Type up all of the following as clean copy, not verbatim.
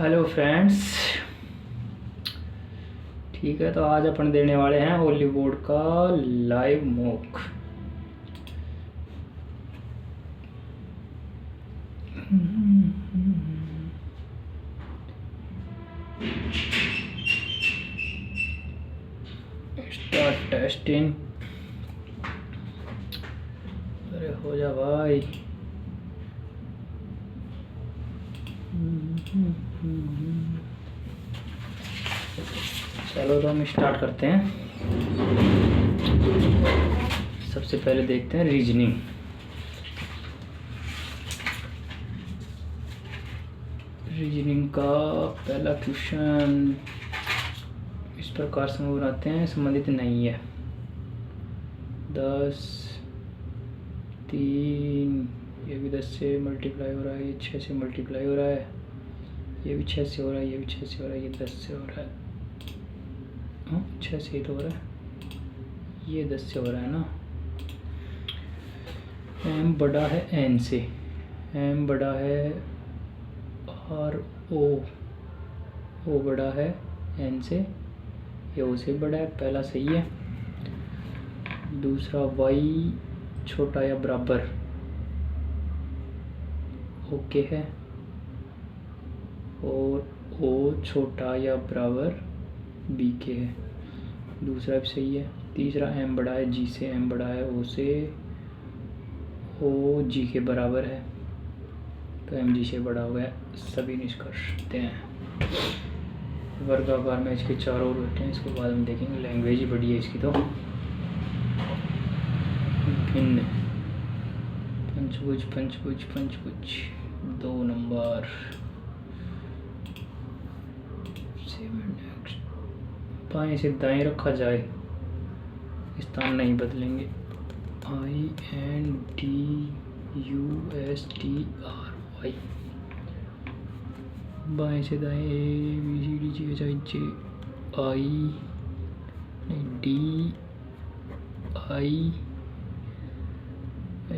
Hello friends. ठीक है, तो आज अपन देने वाले हैं हॉलीवुड का लाइव मॉक। Start testing. अरे हो जा भाई। चलो तो हम स्टार्ट करते हैं। सबसे पहले देखते हैं रीजनिंग। रीजनिंग का पहला क्वेश्चन इस प्रकार से हम बनाते हैं, संबंधित नहीं है। 10, 3, ये भी 10 से मल्टीप्लाई हो रहा है, ये 6 से मल्टीप्लाई हो रहा है, ये भी 6 से हो रहा है, ये भी 6 से हो रहा है, ये 10 से हो रहा है। 6 से ही तो हो रहा है, ये 10 से हो रहा है ना। m बड़ा है n से, m बड़ा है और o बड़ा है n से, ये o से बड़ा है, पहला सही है। दूसरा y छोटा या बराबर ओके है, और o छोटा या बराबर b के है, दूसरा भी सही है। तीसरा m बड़ा है g से, m बड़ा है o से, o g के बराबर है, तो m g से बड़ा हो गया। सभी निष्कर्ष देते हैं। वर्गाकार में इसके चारों ओर बैठे हैं, इसको बाद में देखेंगे। लैंग्वेज ही बड़ी है इसकी तो। भिन्न पंचभुज पंचभुज पंचभुज 2 नंबर। बाएं से दाएं रखा जाए, स्थान नहीं बदलेंगे। INDUSTRY। बाएं से दाएं ABCDGHIJ I DI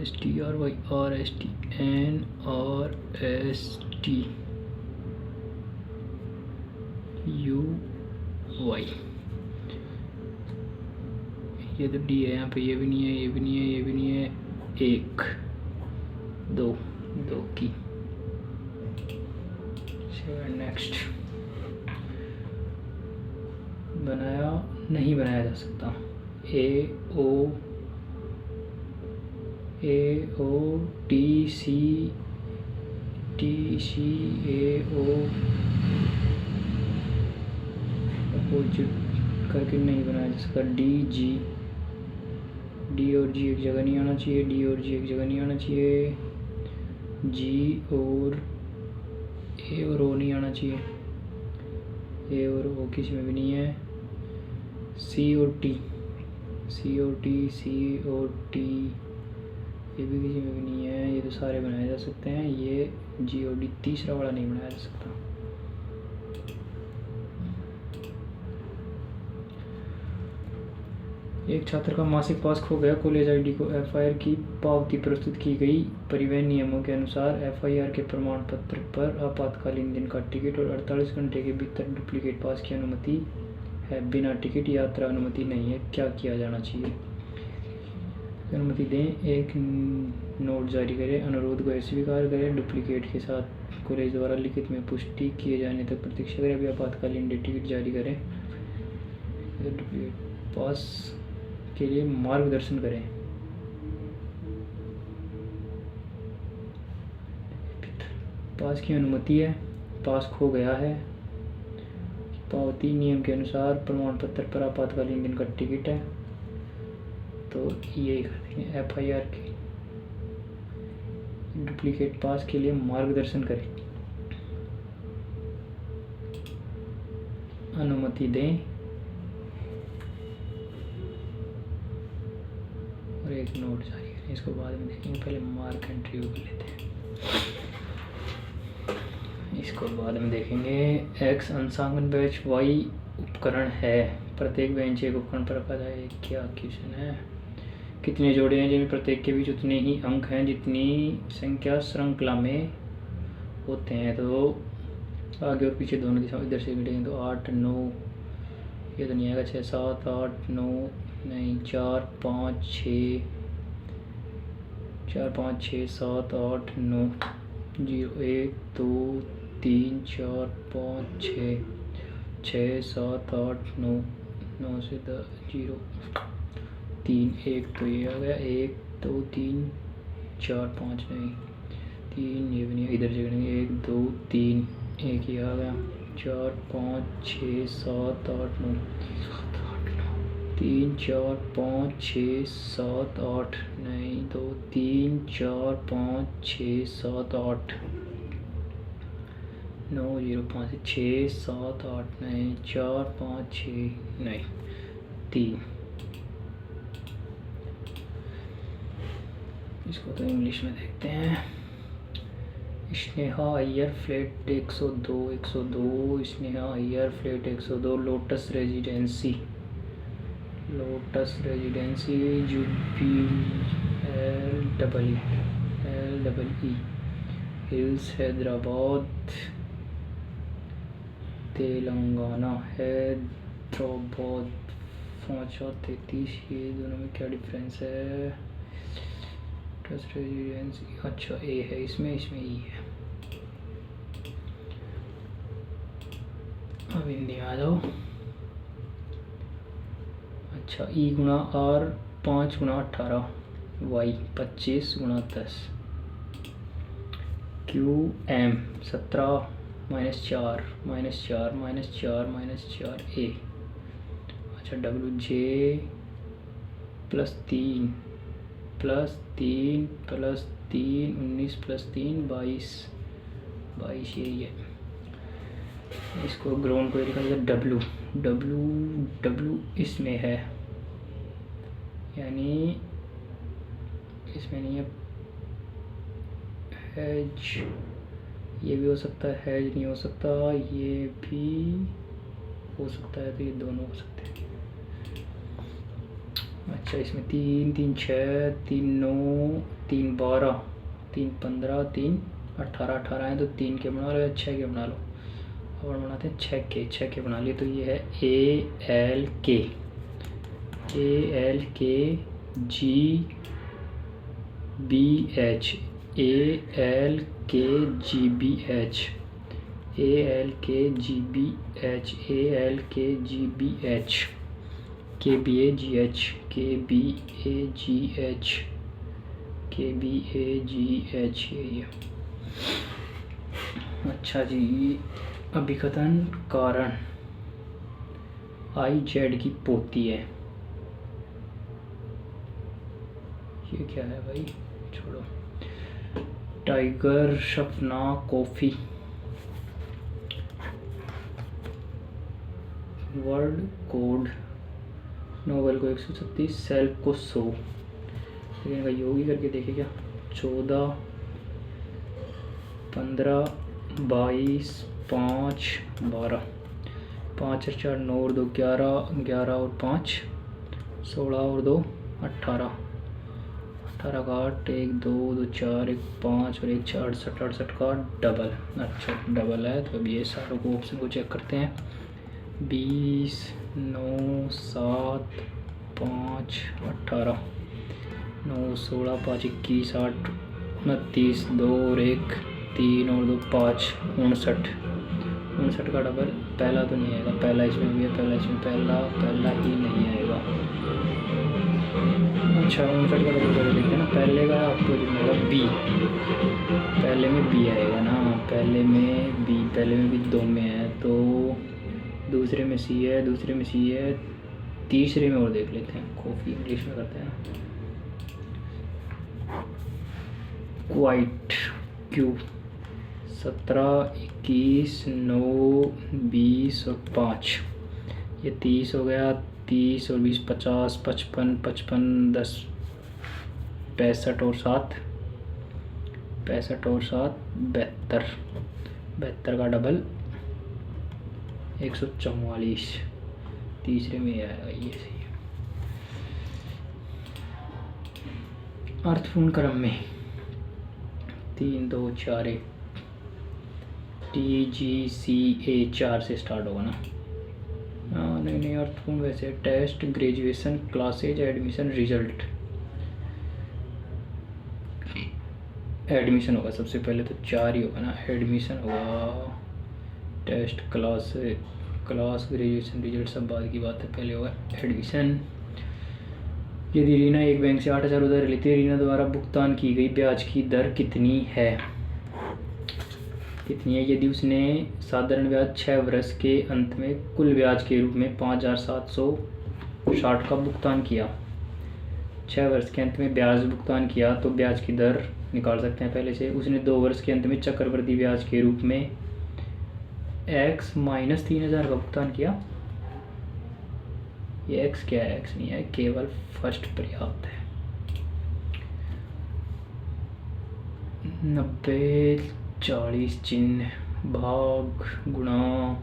STRY RST NRST UY। ये तो डी है यहाँ पे, ये भी नहीं है, ये भी नहीं है, ये भी नहीं है। 1 2 2 की। नेक्स्ट। बनाया नहीं बनाया जा सकता। AOTC AO अपोजिट करके नहीं बनाया जा सकता। DG D और G एक जगह नहीं आना चाहिए, D और G एक जगह नहीं आना चाहिए, G और A और O नहीं आना चाहिए, A और O किसी में भी नहीं है। C और T ये भी किसी में भी नहीं है। ये तो सारे बनाए जा सकते हैं। ये G और D तीसरा वाला नहीं बनाया जा सकता। एक छात्र का मासिक पास खो गया, कॉलेज आईडी को FIR की पावती प्रस्तुत की गई। परिवहन नियमों के अनुसार FIR के प्रमाण पत्र पर आपातकालीन दिन का टिकट और 48 घंटे के भीतर डुप्लीकेट पास की अनुमति है। बिना टिकट यात्रा अनुमति नहीं है। क्या किया जाना चाहिए? अनुमति दें, एक नोट जारी करें, अनुरोध को अस्वीकार करें, डुप्लीकेट के साथ कॉलेज द्वारा लिखित में पुष्टि किए जाने तक प्रतीक्षा करें, अभी आपातकालीन टिकट जारी करें, डुप्लीकेट पास के लिए मार्गदर्शन करें। पास की अनुमति है, पास खो गया है, पावती नियम के अनुसार प्रमाण पत्र पर आपातकालीन दिन का टिकट है, तो यही कर देंगे। FIR के डुप्लीकेट पास के लिए मार्गदर्शन करें, अनुमति दें और एक नोट जारी करें। इसको बाद में देखेंगे, पहले मार्क एंट्री कर लेते हैं, इसको बाद में देखेंगे। X अंशांकन बेंच, Y उपकरण है, प्रत्येक बेंच एक उपकरण पर रखा जाए। क्या क्वेश्चन है? कितने जोड़े हैं जिनमें प्रत्येक के बीच उतने ही अंक हैं जितनी संख्या श्रृंखला में होते हैं? तो आगे और पीछे दोनों दिशाओं इधर से घटेंगे तो 8 9, ये तो नहीं आएगा, 6 7 8 9 नहीं, 4 5 6 4 5 6 7 8 9 0 1 2 3 4 5 6 6 7 8 9 9 से 10 0 3 1 तो ये आ गया, 1 2 3 4 5 नहीं, 3 ये भी नहीं, इधर से करेंगे 1 2 3 1 ये आ गया, 4 5 6 7 8 9 3 4 5 6 7 8 नहीं, 2 3 4 5 6 7 8 9 0 5 6 7 8 नहीं, 4 5 6 नहीं, 3। इसको तो इंग्लिश में देखते हैं। Sneha Iyer flat 102 102, Sneha Iyer flat 102, Lotus Residency Jubilee LEE Hills Hyderabad Telangana, Hyderabad 533। ये दोनों में क्या डिफरेंस है? ट्रस्ट रेजिडेंसी, अच्छा ए है इसमें ई है। अब हिंदी आ जाओ। अच्छा ई गुणा आर 5 गुणा 18, वाई 25 गुणा 10, क्यू एम 17 -4 ए। अच्छा डब्ल्यू जे +3 +3 19 +3 22 यही है। इसको ग्राउंड को लिखा जाए डब्ल्यू इसमें है, यानी इसमें नहीं है। हैज ये भी हो सकता है, हैज नहीं हो सकता, ये भी हो सकता है, तो ये दोनों हो सकते हैं। अच्छा इसमें 3 3 6 3 9 3 12 3 15 3 18 18 है, तो 3 के बना लो या 6 के बना लो। और बनाते हैं 6 के बना लिए, तो ये है AL K GBH KBAGH ये। अच्छा जी अभिकथन कारण IZ की पोती है, ये क्या है भाई, छोड़ो। टाइगर सपना कॉफी, वर्ल्ड कोड नोबेल को 136, सेल्फ को 100। लेकिन भाई योगी करके देखे क्या, 14 15 22 5 12 5 और 4 9 और 2 11 11 और 5 16 और 2 18 18 का 8 1 2 2 4 1 5 और 1 6 68 68 का डबल। अच्छा डबल है, तो अब ये सारों को ऑप्शन को चेक करते हैं। 20 9 7 5 18 9 16 5 21 8 29 2 और 1 3 और 2 5 59 का डबल। पहला तो नहीं आएगा, पहला इसमें भी है, पहला इसमें पहला ही नहीं आएगा। अच्छा 59 का डबल कर देखते हैं ना, पहले का आपको मिलेगा बी, पहले में बी आएगा ना, पहले में भी 2 में है, तो दूसरे में सी है, तीसरे में और देख लेते हैं, कॉफ़ी इंग्लिश में करते हैं। क्वाइट क्यू 17 21 9 20 और 5, ये 30 हो गया, 30 और 20 50 55 55 10 65 और 7 72 का डबल 144, तीसरे में आएगा ये सही है। अर्थपूर्ण क्रम में 3 2 4 1 TGCA 4 से स्टार्ट होगा ना। हाँ नहीं अर्थपूर्ण वैसे test, graduation, classes, admission, result. Admission होगा सबसे पहले, तो 4 ही होगा ना। एडमिशन होगा, टेस्ट, क्लास, ग्रेजुएशन, रिजल्ट सब बाद की बात है, पहले होगा एडमिशन। यदि रीना एक बैंक से 8,000 उधार लेती है, रीना द्वारा भुगतान की गई ब्याज की दर कितनी है? यदि उसने साधारण ब्याज 6 वर्ष के अंत में कुल ब्याज के रूप में 5,760 का भुगतान किया, 6 वर्ष के अंत में ब्याज भुगतान किया, तो ब्याज की दर निकाल सकते हैं पहले से। उसने 2 वर्ष के अंत में चक्रवृद्धि ब्याज के रूप में x माइनस 3,000 का भुगतान किया। ये x क्या है? x नहीं है, केवल फर्स्ट पर्याप्त है। 90 40 चिन्ह, भाग गुणा,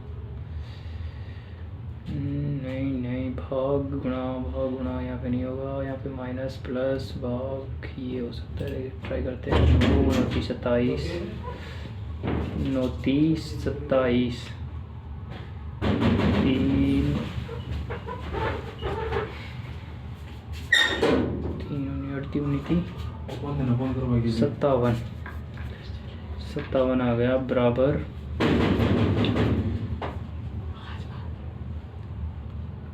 नहीं भाग गुणा यहाँ पे नहीं होगा, यहाँ पे माइनस प्लस भाग ये हो सकता है। ट्राई करते हैं। 9 29 27, 29 27, 3 57 आ गया, बराबर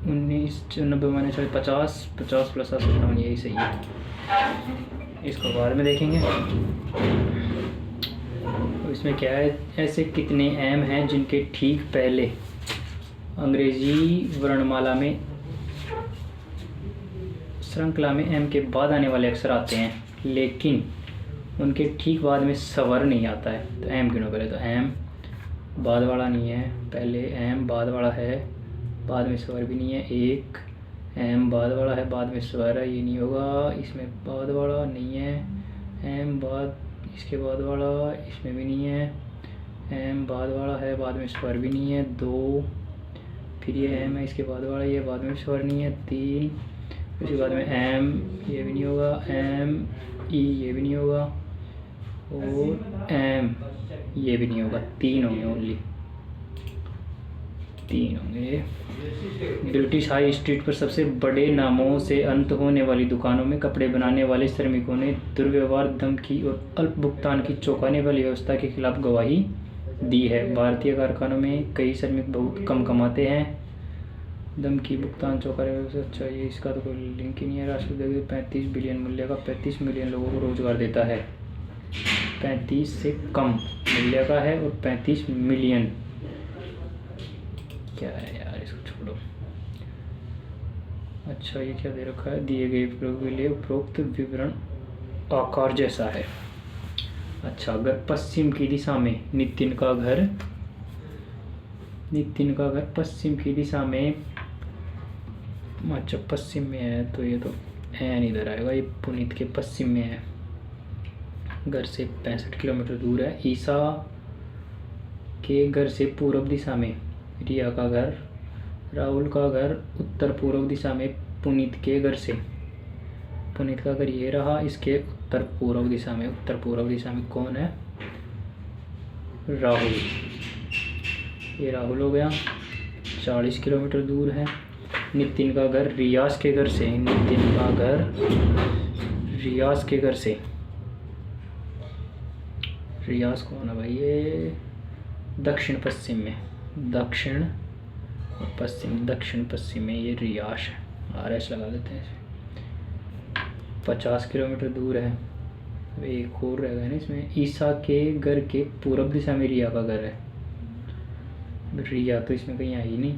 19 90 माइनस 50 50 प्लस 57, यही सही है। इसको बाद में देखेंगे। इसमें क्या है, ऐसे कितने एम हैं जिनके ठीक पहले अंग्रेजी वर्णमाला में श्रृंखला में एम के बाद आने वाले अक्षर आते हैं, लेकिन उनके ठीक बाद में स्वर नहीं आता है। तो एम गिनो पहले। तो एम बाद वाला नहीं है, पहले एम बाद वाला है, बाद में स्वर भी नहीं है। एक एम बाद वाला है, बाद में स्वर है, ये नहीं होगा। इसमें बाद वाला नहीं है। एम बाद, इसके बाद वाला, इसमें भी नहीं है। एम बाद वाला है, बाद में स्वर भी नहीं है। 2, फिर ये एम है, इसके बाद वाला, ये बाद में स्वर नहीं है। 3, उसके बाद में एम, ये भी नहीं होगा। एम ई, ये भी नहीं होगा। और एम, ये भी नहीं होगा। 3 होंगे, ओनली 3 होंगे। ब्रिटिश हाई स्ट्रीट पर सबसे बड़े नामों से अंत होने वाली दुकानों में कपड़े बनाने वाले श्रमिकों ने दुर्व्यवहार, धमकी और अल्प भुगतान की चौंकाने वाली व्यवस्था के खिलाफ गवाही दी है। भारतीय कारखानों में कई श्रमिक बहुत कम कमाते हैं। धमकी, भुगतान, चौंकाने वाली व्यवस्था। अच्छा, ये इसका तो कोई लिंक ही नहीं है। राष्ट्रीय उद्योग 35 बिलियन मूल्य का 35 मिलियन लोगों को रोजगार देता है। 35 से कम मूल्य का है और 35 मिलियन। क्या है यार, इसको छोड़ो। अच्छा, ये क्या दे रखा है? दिए गए प्रयोग के लिए उपरोक्त विवरण आकार जैसा है। अच्छा, अगर पश्चिम की दिशा में नितिन का घर पश्चिम की दिशा में, अच्छा पश्चिम में है, तो ये तो एन इधर आएगा। ये पुनीत के पश्चिम में है, घर से 65 किलोमीटर दूर है। ईसा के घर से पूर्व दिशा में रिया का घर, राहुल का घर उत्तर पूर्व दिशा में पुनीत के घर से। पुनीत का घर ये रहा, इसके उत्तर पूर्व दिशा में कौन है? राहुल। ये राहुल हो गया, 40 किलोमीटर दूर है। नितिन का घर रियाज के घर से, रियाज कौन है भाई? ये दक्षिण पश्चिम में ये रियाज है। RS लगा देते हैं। 50 किलोमीटर दूर है। एक और रहेगा ना इसमें। ईसा के घर के पूर्व दिशा में रिया का घर है। रिया तो इसमें कहीं आई नहीं,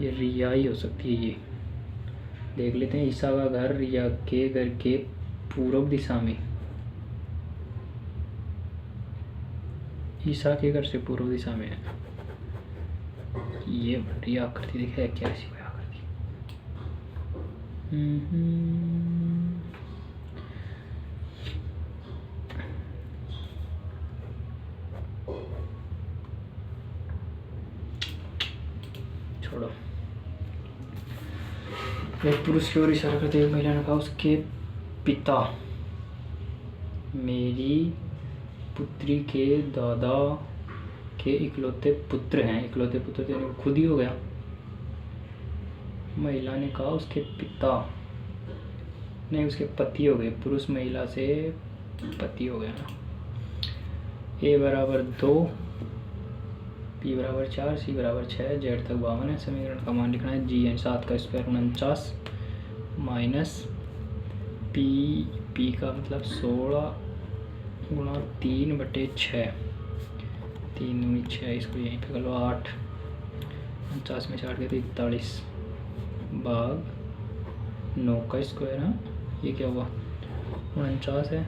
ये रिया ही हो सकती है। ये देख लेते हैं। ईसा का घर रिया के घर के पूर्व दिशा में, ईसा के घर से पूर्व दिशा में है। ये रिया आकृति दिखे क्या? ऐसी कोई आकृति। छोड़ो। एक पुरुष की ओर इशारा करते हुए महिला ने कहा, उसके पिता मेरी पुत्री के दादा के इकलौते पुत्र हैं। इकलौते पुत्र तो यानी खुद ही हो गया। महिला ने कहा उसके पिता, नहीं उसके पति हो गए। पुरुष महिला से पति हो गया ना। ए बराबर 2, पी बराबर 4, सी बराबर 6, जेड तक 52 है। समीकरण का मान लिखना है जी एन 7 का स्क्वायर 49 माइनस पी का मतलब 16 गुणा 3/6, 3 दूनी 6, इसको यहीं पे कर लो 8, 49 में 60 गए तो 41 भाग 9 का स्क्वायर। हाँ ये क्या हुआ 49 है,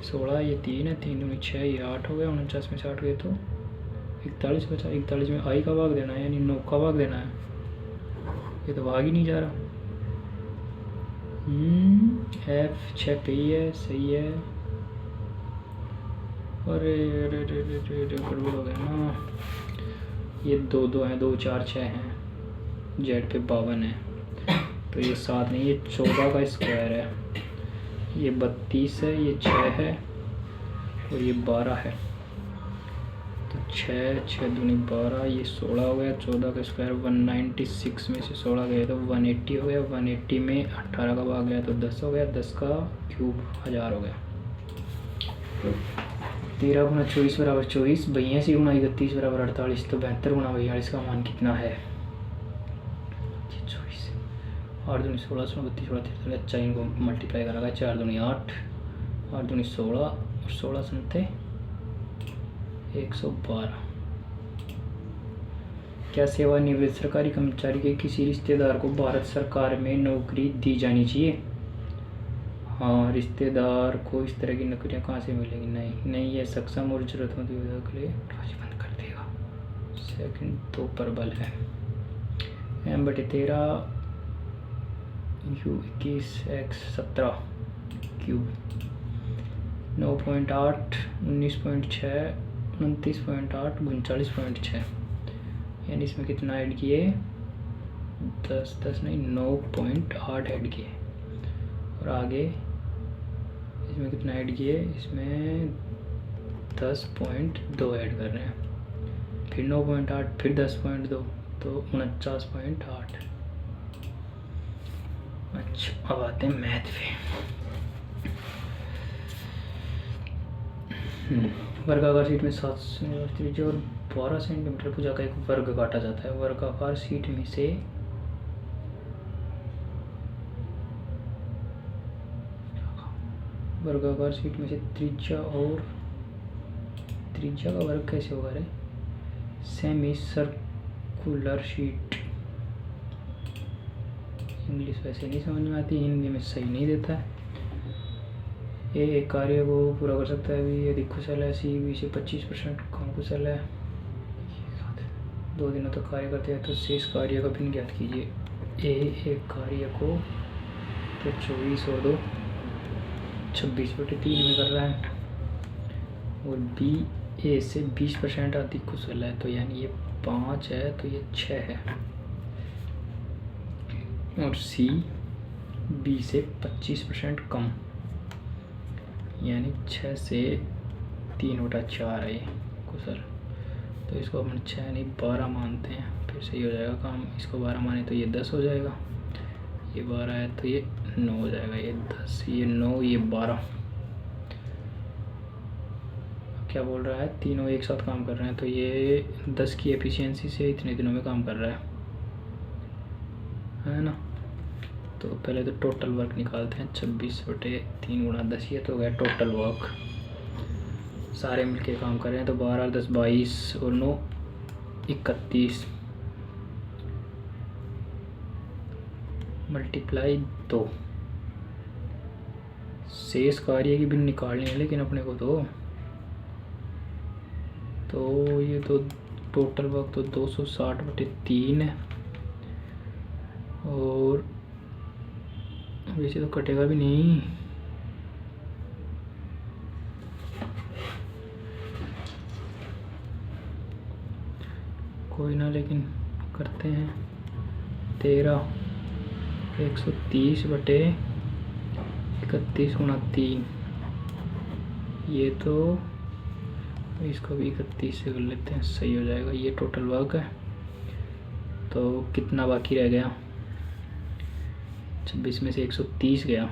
16 ये 3 है, 3 दूनी 6 ये 8 हो गया। 49 में 60 गए तो 41 बचा। 41 में आई का भाग देना है यानी 9 का भाग देना है। ये तो भाग ही नहीं जा रहा। F 6 पे ही है, सही है। अरे अरे अरे अरे गड़बड़ हो गया ना। ये 2 हैं, 2 4 6 हैं, जेड पे 52 है तो ये 7 नहीं, ये 14 का स्क्वायर है। ये 32 है, ये 6 है और ये 12 है। तो 6 दूनी 12, ये 16 हो गया। 14 का स्क्वायर 196 में से 16 गए तो 180 हो गया। 180 में 18 का भाग गया तो 10 हो गया। 10 का क्यूब 1000 हो गया। 13 गुणा 24 बराबर 24, 82 गुणा 31 बराबर 48, तो 72 गुणा 42 का मान कितना है? 24, 8 दूनी 16, 16 32 16 43, अच्छा इनको मल्टीप्लाई करेगा। 4 दूनी 8, 8 दूनी 16 और 16 संते 112। क्या सेवानिवृत्त सरकारी कर्मचारी के किसी रिश्तेदार को भारत सरकार में नौकरी दी जानी चाहिए? हाँ, रिश्तेदार को इस तरह की नौकरियां कहाँ से मिलेंगी? नहीं ये सक्षम और जरूरतमंद विभाग के लिए बंद कर देगा। सेकंड तो प्रबल है। M/13 U21 X 17 क्यूब 9.8 19.6 29.8 39.6 यानी इसमें कितना ऐड किए? 10 नहीं 9.8 ऐड किए। और आगे इसमें कितना ऐड किए? इसमें 10.2 ऐड कर रहे हैं, फिर 9.8, फिर 10.2 तो 49.8। अच्छा अब आते हैं मैथ पे। वर्गाकार शीट में 7 सेंटीमीटर त्रिज्या और 12 सेंटीमीटर भुजा का एक वर्ग काटा जाता है। वर्गाकार शीट में से त्रिज्या और त्रिज्या का वर्ग कैसे होगा रे? Semi circular sheet. इंग्लिश वैसे नहीं समझ में आती, हिंदी में सही नहीं देता है। ए एक कार्य को पूरा कर सकता है भी यदि कुशल है। सी बी से 25% कम कुशल है। 2 दिनों तक कार्य करते हैं तो शेष कार्य का भिन्न ज्ञात कीजिए। ए एक कार्य को तो 24 और 2 26/3 में कर रहा है और बी ए से 20% अधिक कुशल है तो यानी ये 5 है तो ये 6 है। और सी बी से 25% कम यानी 6 से 3/4 है ये कुशल। तो इसको अपन 6 नहीं 12 मानते हैं, फिर सही हो जाएगा काम। इसको 12 माने तो ये 10 हो जाएगा, ये 12 है तो ये 9 हो जाएगा। ये 10 ये 9 ये 12। क्या बोल रहा है? तीनों एक साथ काम कर रहे हैं तो ये 10 की एफिशिएंसी से इतने दिनों में काम कर रहा है ना। तो पहले तो टोटल वर्क निकालते हैं। 26/3 गुणा 10, ये तो हो गया टोटल वर्क। सारे मिलके काम कर रहे हैं तो 12 10 22 और 9 31 मल्टीप्लाई 2। शेष कार्य की भी निकालनी है लेकिन अपने को तो ये तो टोटल वर्क तो 260/3 है और वैसे तो कटेगा भी नहीं। कोई ना, लेकिन करते हैं। 13 130/31 गुणा 3 ये तो तो इसको भी 31 से कर लेते हैं, सही हो जाएगा। ये टोटल वर्क है। तो कितना बाकी रह गया? 26 में से 130 गया।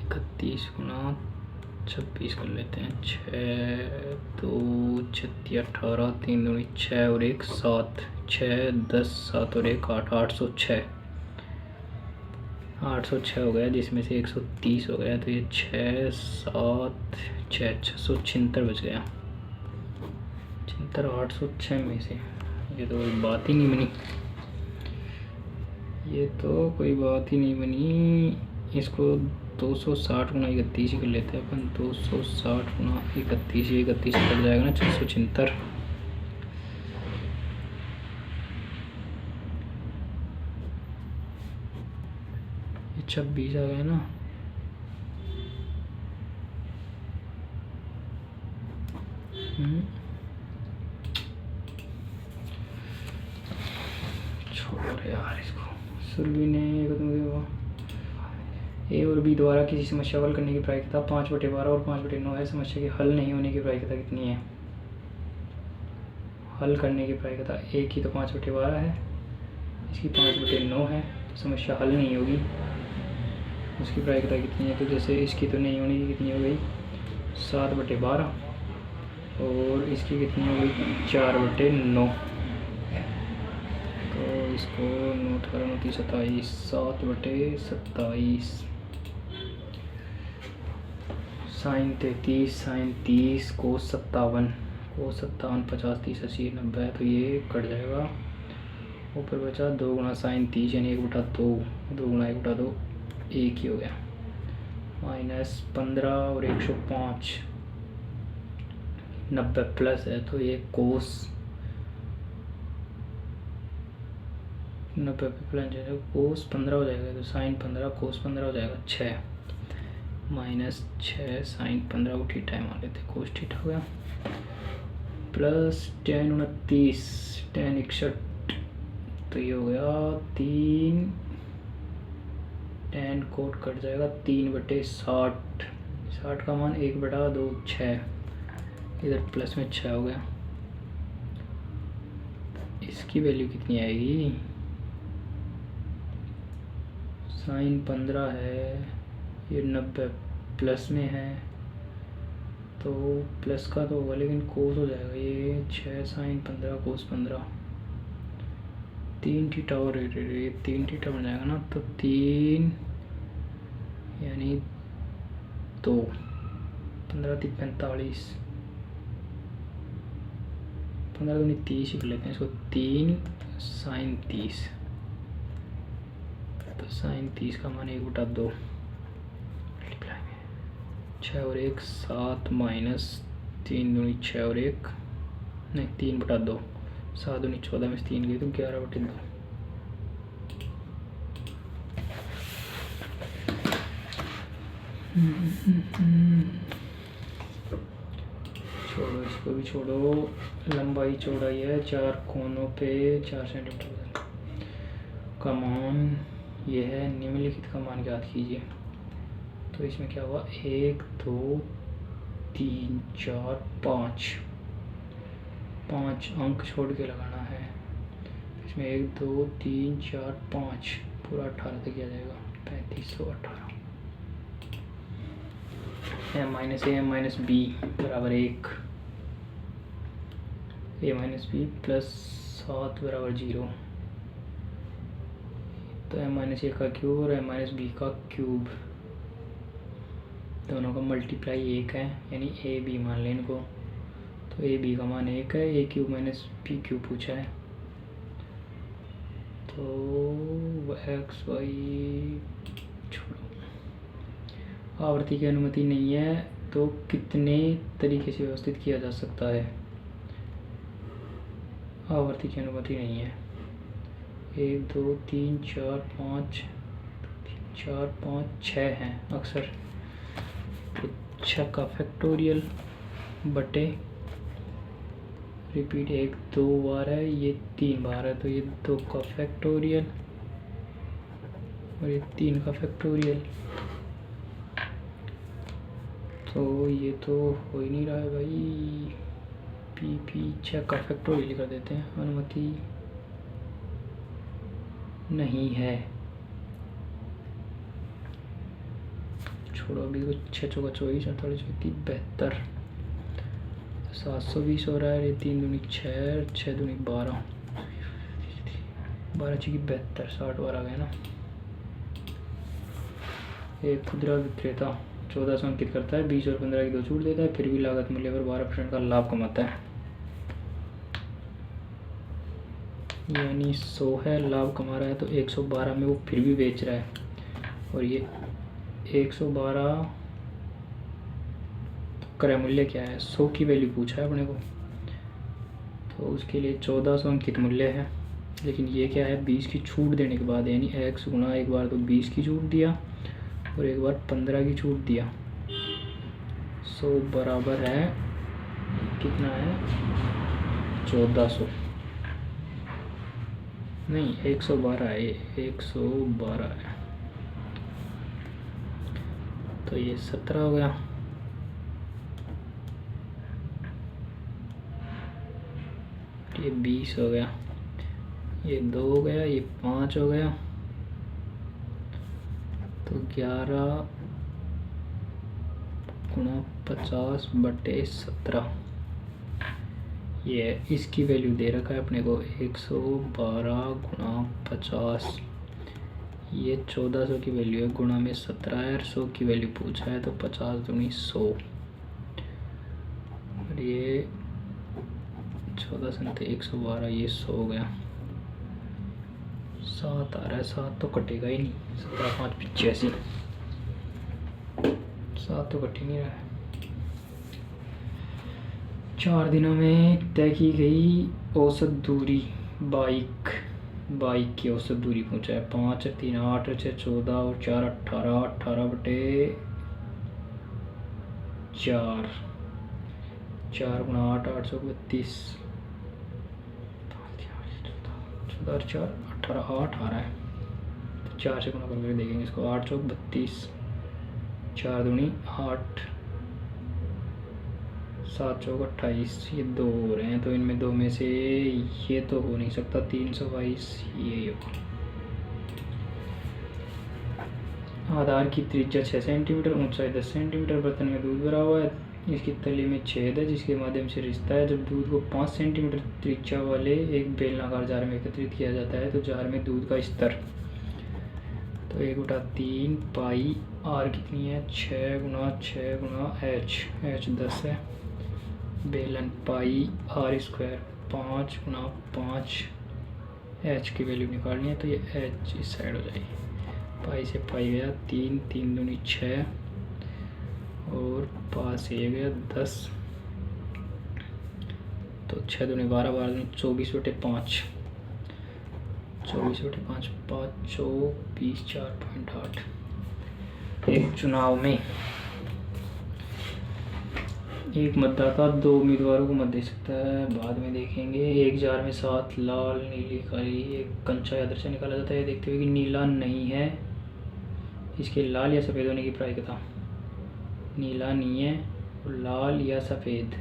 31 गुना 26 कर लेते हैं। 6 2 36 18 3 2 6 और 1 7 6 10 7 और 1 8 806 806 हो गया, जिसमें से 130 हो गया। तो ये 6 7 6 676 बच गया। 76 806 में से, ये तो कोई बात ही नहीं बनी। ये तो कोई बात ही नहीं बनी। इसको 260 गुना 31 ही कर लेते हैं अपन। 260 गुना 31, 31 कट जाएगा ना, 676। ये 26 आ गया ना। छोड़ यार इसको। सुरभि ने ए और बी द्वारा किसी समस्या को हल करने की प्रायिकता 5/12 और 5/9 है। समस्या के हल नहीं होने की प्रायिकता कितनी है? हल करने की प्रायिकता ए की तो 5/12 है, इसकी 5/9 है। तो समस्या हल नहीं होगी, उसकी प्रायिकता कितनी है? तो जैसे इसकी तो नहीं होने की कितनी हो गई? 7/12 और इसकी कितनी हो गई? 4/9। तो इसको 9 18 29 27 7/27 साइन 33 साइन 30 कोस 57 50 30 80 90। तो ये कट जाएगा। ऊपर बचा 2 गुना साइन 30 यानी 1/2, 2 गुना 1/2 1 ही हो गया। -15 और 105 90 प्लस है, तो ये कोस 90 पे प्लस जाएगा, कोस 15 हो जाएगा। तो साइन 15 कोस 15 हो जाएगा 6 -6 साइन 15 को थीटा मान लेते, कोस थीटा हो गया। प्लस tan 29 tan 61, तो ये हो गया 3 tan कोट कट जाएगा 3/60। 60 का मान 1/2 6, इधर प्लस में 6 हो गया। इसकी वैल्यू कितनी आएगी? साइन 15 है, ये 90 प्लस में है, तो प्लस का तो होगा लेकिन कोस हो जाएगा। ये 6 साइन 15 कोस 15, 3 थीटा और ये 3 थीटा बन जाएगा ना। तो 3 यानी 2 15 3 45 15 दूनी 30 ही कर लेते हैं इसको। 3 साइन 30, तो साइन 30 का मान 1/2 मल्टीप्लाई में 6 और 1 7 -3 दूनी 6 और 1 नहीं 3/2 7 दूनी 14 में 3 गई तो 11/2। छोड़ो इसको भी छोड़ो। लंबाई चौड़ाई है 4 कोनों पे 4 सेंटीमीटर का मान ये है। निम्नलिखित का मान ज्ञात कीजिए। तो इसमें क्या हुआ? 1 2 3 4 5 अंक छोड़ के लगाना है। इसमें 1 2 3 4 5 पूरा 18 तक किया जाएगा। 3518 a - b बराबर 1, a - b प्लस 7 बराबर 0। तो a - a का क्यूब और a - b का क्यूब दोनों का मल्टीप्लाई 1 है, यानी ए बी मान लें इनको। तो ए बी का मान 1 है, a क्यूब b क्यूब पूछा है। तो x y छोड़ो, आवर्ती की अनुमति नहीं है, तो कितने तरीके से व्यवस्थित किया जा सकता है? आवर्ती की अनुमति नहीं है। 1 2 3 4 5 6 हैं अक्सर। 6 का फैक्टोरियल बटे रिपीट 1 2 बार है, ये 3 बार है, तो ये 2 का फैक्टोरियल और ये 3 का फैक्टोरियल। तो ये तो हो ही नहीं रहा है भाई। पी 6 का फैक्टोरियल कर देते हैं, अनुमति नहीं है। छोड़ो अभी कुछ 6 चौका 24, 48 72, 720 हो रहा है। ये 3 दूनी 6, 6 दूनी 12, 12 6 72, 60 बार आ गया ना। एक खुदरा विक्रेता 1400 अंकित करता है, 20 और 15 की 2 छूट देता है, फिर भी लागत मूल्य पर 12% का लाभ कमाता है। यानी 100 है, लाभ कमा रहा है, तो 112 में वो फिर भी बेच रहा है। और ये 112 क्रय मूल्य क्या है, 100 की वैल्यू पूछा है अपने को, तो उसके लिए 1400 अंकित मूल्य है। लेकिन ये क्या है, 20 की छूट देने के बाद, यानी x गुना एक बार तो 20 की छूट दिया और एक बार 15 की छूट दिया। 100 बराबर है कितना है, 1400 नहीं 112 है, 112 है, तो ये 17 हो गया। ये 20 हो गया, ये 2 हो गया, ये 5 हो गया, तो 11 गुणा 50 बटे 17। ये इसकी वैल्यू दे रखा है अपने को 112 गुणा 50, ये 1400 की वैल्यू है, गुणा में 17 है, 100 की वैल्यू पूछा है, तो 50 दूनी 100, और ये 14 से 112, ये 100 हो गया। 7 आ रहा है, 7 तो कटेगा ही नहीं, 17 5 85, 7 तो कट ही नहीं रहा है। 4 दिनों में तय की गई औसत दूरी, बाइक की औसत दूरी पूछा है, 5 3 8 6 14 और 4 18, 18 बटे 4, 4 गुणा 8 832, 14 4 18, 8 आ रहा है, तो 4 से गुणा करके देखेंगे इसको, 8 चौक 32, 4 दूनी 8, 7 चौक 28, ये 2 हो रहे हैं, तो इनमें 2 में से ये तो हो नहीं सकता, 322 ये होगा। आधार की त्रिज्या 6 सेंटीमीटर, ऊंचाई 10 सेंटीमीटर, बर्तन में दूध भरा हुआ है, इसकी तली में छेद है जिसके माध्यम से रिश्ता है। जब दूध को 5 सेंटीमीटर त्रिज्या वाले एक बेलनाकार जार में एकत्रित किया जाता है तो जार में दूध का स्तर, तो 1/3 पाई आर कितनी है, 6 गुना एच 10 है, बेलन पाई आर स्क्वायर 5 गुना 5, एच की वैल्यू निकालनी है, तो ये एच इस साइड हो जाएगी, पाई से पाई गया 3, 3 दूनी 6 और 5 से ये गया 10, तो 6 दूनी 12, 12 दूनी 24 बटे 5, 24 बटे 5, 5 24 4.8। एक चुनाव में एक मतदाता 2 उम्मीदवारों को मत दे सकता है, बाद में देखेंगे। एक जार में 7 लाल नीली काली एक कंचा या दर्शन निकाला जाता है, देखते हुए कि नीला नहीं है, इसके लाल या सफ़ेद होने की प्रायिकता, नीला नहीं है और लाल या सफ़ेद,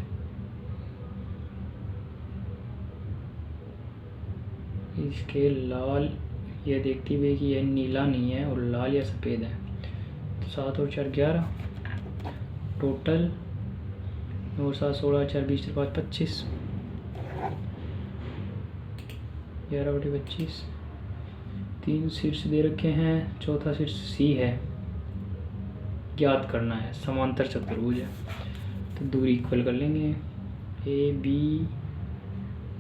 इसके लाल, यह देखते हुए कि यह नीला नहीं है और लाल या सफ़ेद है, तो 7 और 4 11, टोटल 9 7 16 4 20 5 25, 11 बटे 25, 3 शीर्ष दे रखे हैं, चौथा शीर्ष सी है, ज्ञात करना है, समांतर चतुर्भुज है, तो दूरी इक्वल कर लेंगे। ए बी,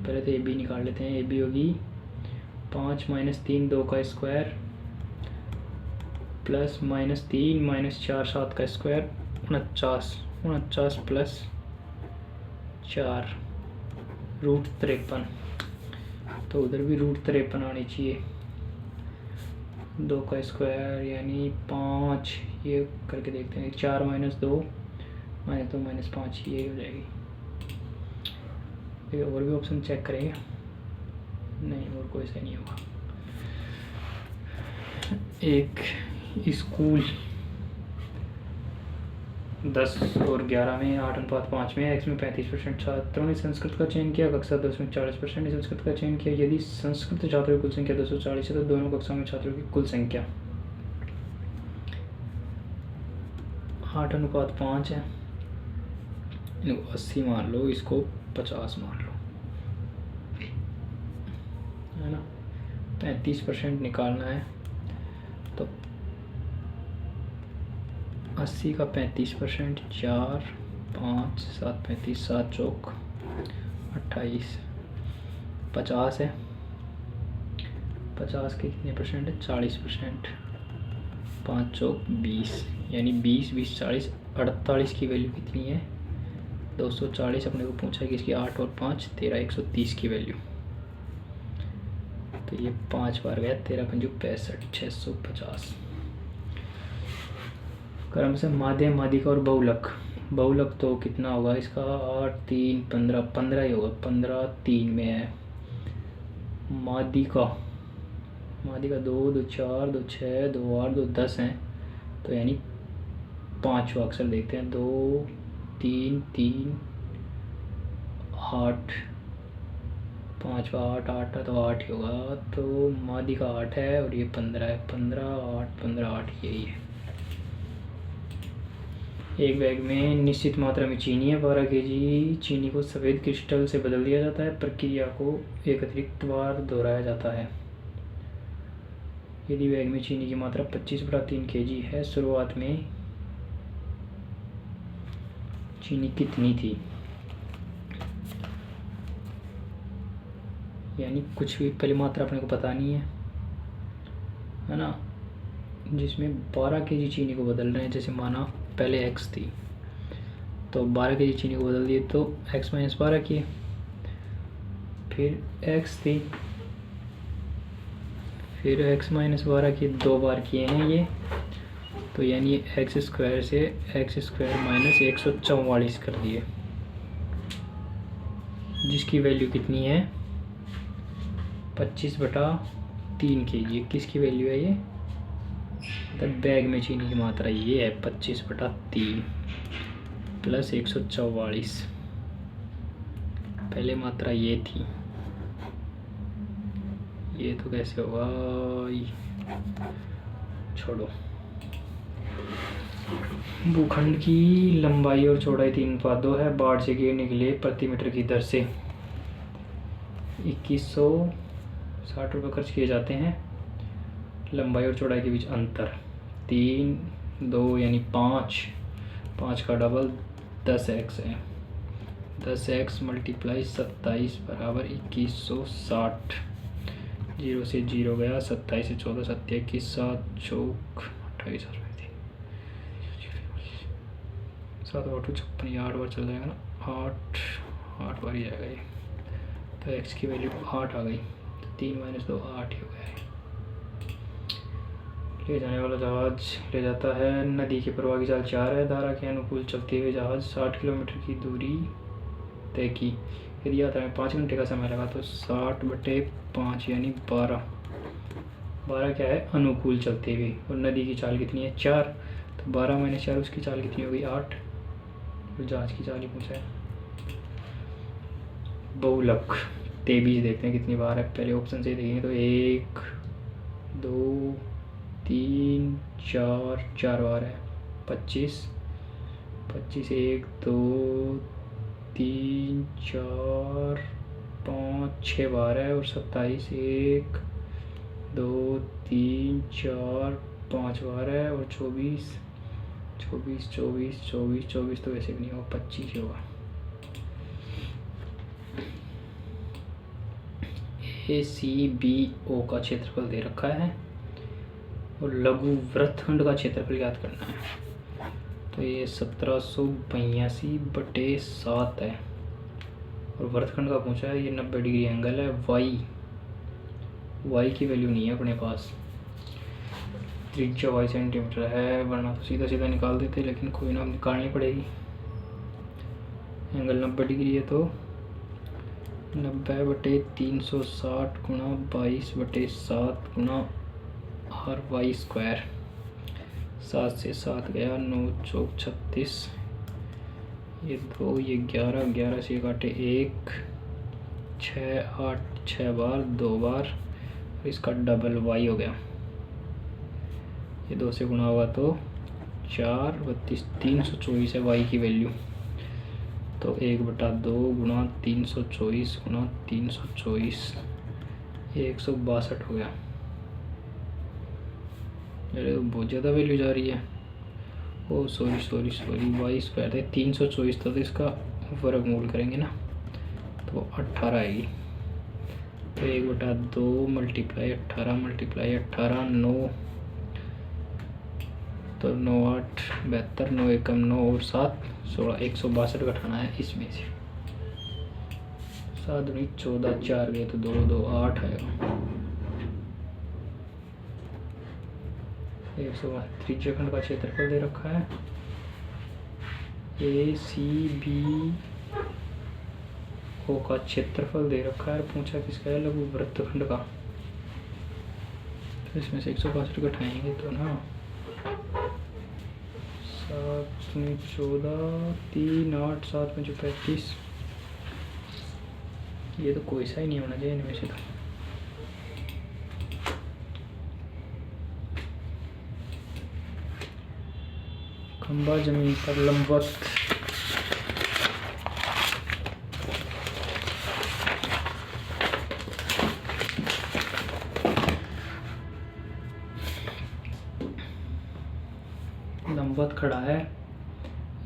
पहले तो ए बी निकाल लेते हैं, ए बी होगी 5 - 3 2 का स्क्वायर प्लस -3 - 4 7 का स्क्वायर 49, 49 प्लस 4 √53, तो उधर भी √53 आनी चाहिए, 2 का स्क्वायर यानी 5, ये करके देखते हैं, 4 - 2 - 5 ये हो जाएगी। और भी ऑप्शन चेक करेंगे, नहीं और कोई सही नहीं होगा। एक स्कूल 10 और 11 में 8:5 में एक्स में 35% छात्रों ने संस्कृत का चयन किया, कक्षा 10 में 40% ने संस्कृत का चयन किया। यदि संस्कृत छात्रों की कुल संख्या 240 है तो दोनों कक्षाओं में छात्रों की कुल संख्या 8:5 है, इनको 80 मान लो, इसको 50 मान लो, है ना। 35% निकालना है तो 80 का 35%, 4 5 7 35, 7 चौक 28, 50 है। 50 के कितने परसेंट है? 40%, 5 चौक 20, यानी 20 20 40 48 की वैल्यू कितनी है? 240। अपने को पूछा है कि इसकी 8 और 5 13, 130 की वैल्यू, तो ये 5 बार गया, 13 पंजू 65, 650। क्रम से माध्य, माध्यिका और बहुलक। बहुलक तो कितना होगा इसका? 8 3 15, 15 ही होगा, 15 3 में है। माध्यिका 2 2 4 2 6 2 8 2 10 हैं, तो यानी 5 अक्षर देखते हैं। 2 3 3 8, 5 8 8 तो 8 ही होगा, तो माध्यिका 8 है और ये 15 है। 15 8 15 8 यही है। एक बैग में निश्चित मात्रा में चीनी है, 12 kg चीनी को सफ़ेद क्रिस्टल से बदल दिया जाता है। प्रक्रिया को एक अतिरिक्त बार दोहराया जाता है। यदि बैग में चीनी की मात्रा 25/3 kg है, शुरुआत में चीनी कितनी थी? यानी कुछ भी पहले मात्रा अपने को पता नहीं है ना, जिसमें 12 kg चीनी को बदल रहे हैं। जैसे माना पहले x थी, तो 12 kg चीनी को बदल दिए तो x - 12 की है। फिर x थी, फिर x - 12 की 2 बार किए हैं ये, तो यानी x² से x² - 144 कर दिए, जिसकी वैल्यू कितनी है? 25/3 kg। किसकी वैल्यू है ये? तो बैग में चीनी की मात्रा ये है 25/3 प्लस 144। पहले मात्रा ये थी, ये तो कैसे होगा, छोड़ो। भूखंड की लंबाई और चौड़ाई 3/2 है। बाढ़ से गिरने के लिए प्रति मीटर की दर से 2160 रुपये खर्च किए जाते हैं। लंबाई और चौड़ाई के बीच अंतर 3 2 यानी 5 का डबल 10x है। 10x × 27 बराबर 2160। 0 से 0 गया, 27 से 14 7 21, 7 चौक 28 और 7 8 56, ये 8 बार चल जाएगा ना, 8 बार ही जाएगा ये, तो x की वैल्यू 8 आ गई, तो 3 - 2 8 ही हो गया है। ले जाने वाला जहाज ले जाता है। नदी के प्रवाह की चाल 4 है। धारा के अनुकूल चलते हुए जहाज 60 किलोमीटर की दूरी तय की। यदि यात्रा में 5 घंटे का समय लगा तो 60/5 यानी 12 क्या है? अनुकूल चलते हुए। और नदी की चाल कितनी है? 4, तो 12 - 4 उसकी चाल कितनी होगी? 8। और जहाज की चाल ही पूछा है। बहुलक 23 देखते हैं कितनी बार है। पहले ऑप्शन से देखेंगे तो 1 2 3 4 बार है। 25 1 2 3 4 5 6 बार है। और 27 1 2 3 4 5 बार है। और 24 तो वैसे भी नहीं होगा, 25 ही होगा। ACBO का क्षेत्रफल दे रखा है और लघु वृत्तखंड का क्षेत्रफल याद करना है। तो ये 1782/7 है। और वृत्तखंड का पूछा है, ये 90 डिग्री एंगल है। y की वैल्यू नहीं है अपने पास। त्रिज्या y सेंटीमीटर है, वरना तो सीधा सीधा निकाल देते, लेकिन कोई ना, निकालनी पड़ेगी। एंगल 90 डिग्री है, तो 90/360 × 22/7 × RY²। 7 से 7 गया, 9 चौक 36, ये 2, ये 11, 11 से काटे 1, 6 8 6 बार 2 बार, इसका डबल y हो गया। ये 2 से गुणा हुआ तो 4 32 324 है y की वैल्यू। तो 1/2 गुणा 324 गुणा 324 162 हो गया। अरे बहुत ज़्यादा वैल्यू जा रही है। ओ सॉरी वाई स्क्वायर है 324 था, तो इसका वर्गमूल करेंगे ना तो 18 आएगी। तो 1/2 मल्टीप्लाई 18 मल्टीप्लाई 18 9, तो 9 8 72, 9 एकम 9 और 7 16, 162 घटाना है इसमें से। 7 दूनी 14, 4 गए तो 2 2 8 आएगा। 132 त्रिज्यखंड का क्षेत्रफल दे रखा है। ACB ओ का क्षेत्रफल दे रखा है, पूछा किसका है, लघु वृत्तखंड का। तो इसमें से 162 घटाएंगे तो ना 7 14 3 8 7 5 35, ये तो कोई सा ही नहीं होना चाहिए इनमें से। तो खंबा जमीन पर लंबवत खड़ा है।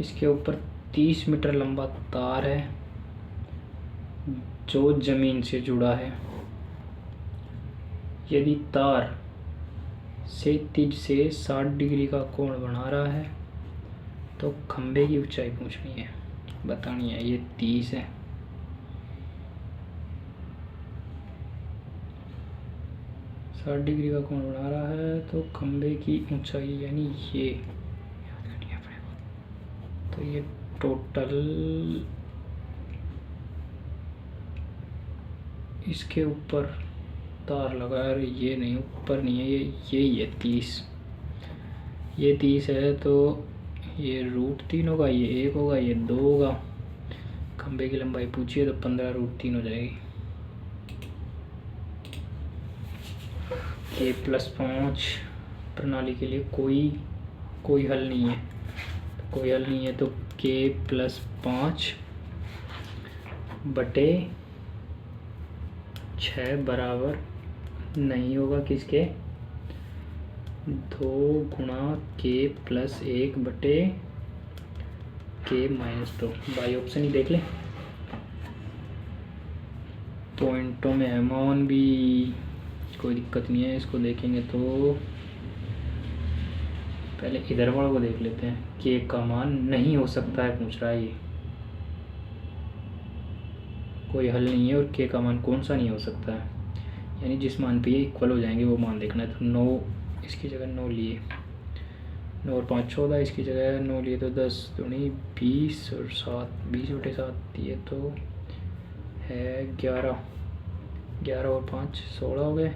इसके ऊपर 30 मीटर लंबा तार है जो जमीन से जुड़ा है। यदि तार क्षैतिज से 60 डिग्री का कोण बना रहा है तो खंबे की ऊंचाई पूछनी है, बतानी है। ये 30 है। साठ डिग्री का कोण बना रहा है तो खंबे की ऊंचाई यानी ये याद करनी है अपने को। तो ये टोटल इसके ऊपर तार लगा है, ये नहीं ऊपर नहीं है, ये 30, ये 30 है। तो ये √3 होगा, ये 1 होगा, ये 2 होगा। खंबे की लंबाई पूछिए तो 15 √3 हो जाएगी। K+5 प्रणाली के लिए कोई हल नहीं है, कोई हल नहीं है। तो K+5 बटे 6 बराबर नहीं होगा किसके, 2 गुणा K+1 बटे K-2। बाई ऑप्शन ही देख ले, पॉइंटों में है मान भी, कोई दिक्कत नहीं है। इसको देखेंगे तो पहले इधर वालों को देख लेते हैं। K का मान नहीं हो सकता है पूछ रहा है ये, कोई हल नहीं है। और K का मान कौन सा नहीं हो सकता है, यानी जिस मान पे ये इक्वल हो जाएंगे वो मान देखना है। तो 9 इसकी जगह 9 लिए, 9 और 5 14, इसकी जगह 9 लिए तो 10 दूनी 20 और 7 20/7, ये तो है 11, 11 और 5 16 हो गए,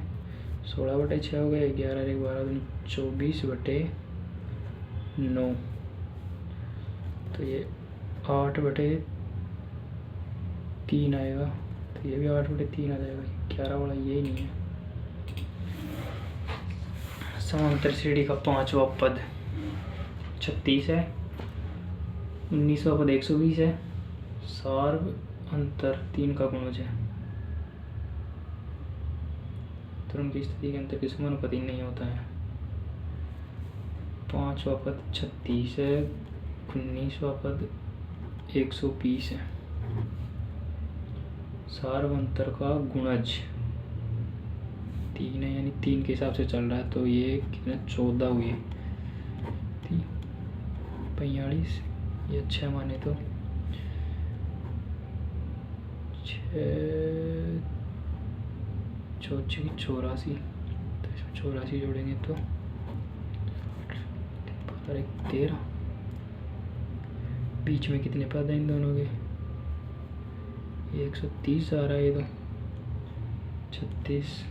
16/6 हो गए, 11 और 1 12 दूनी 24/9। तो ये 8/3 आएगा, तो ये भी 8/3 आ जाएगा। 11 वाला यही नहीं है। समांतर श्रेणी का 5वां पद 36 है, 19वां पद 120 है। सार्व अंतर 3 का गुणज है, तो उनकी स्थिति के अंतर के समानुपाती नहीं होता है। 5वां पद 36 है, 19वां पद 120 है। सार्व अंतर का गुणज 3 है, यानी 3 के हिसाब से चल रहा है। तो ये कितने 14 हुए, 45, ये 6 माने तो 6 84, तो इसमें 84 जोड़ेंगे तो 13। बीच में कितने पद हैं इन दोनों के, 130 आ रहा है। ये तो 36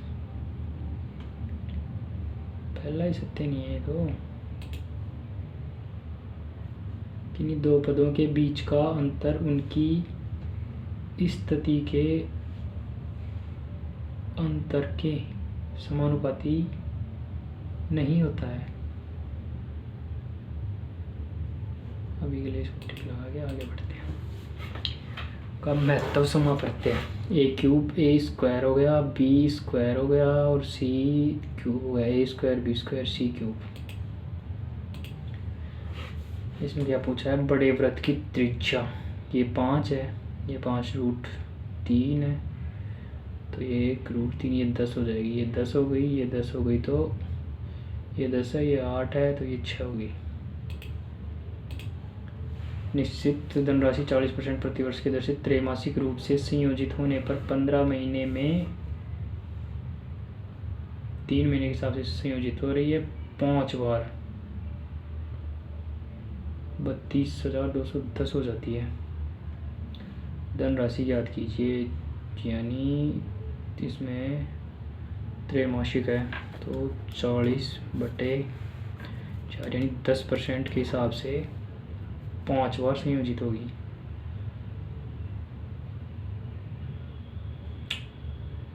पहला ही सत्य नहीं है, तो किन्हीं दो पदों के बीच का अंतर उनकी स्थिति के अंतर के समानुपाती नहीं होता है। अभी के लिए इसको टिक लगा के आगे बढ़ते हैं। का महत्व समूह पढ़ते हैं। ए क्यूब ए स्क्वायर हो गया, बी स्क्वायर हो गया और सी क्यूब हो गया। ए स्क्वायर बी स्क्वायर सी क्यूब। इसमें क्या पूछा है? बड़े वृत्त की त्रिज्या ये 5 है, ये 5√3 है, तो ये 1√3, ये 10 हो जाएगी, ये 10 हो गई, ये 10 हो गई, तो ये 10 है, ये 8 है, तो ये 6 होगी। निश्चित धनराशि 40% प्रतिवर्ष की दर से त्रैमासिक रूप से संयोजित होने पर 15 महीने में 3 महीने के हिसाब से संयोजित हो रही है 5 बार 32,210 हो जाती है। धनराशि याद कीजिए, यानी इसमें त्रैमासिक है तो 40/4 यानी 10% के हिसाब से 5 बार संयोजित होगी।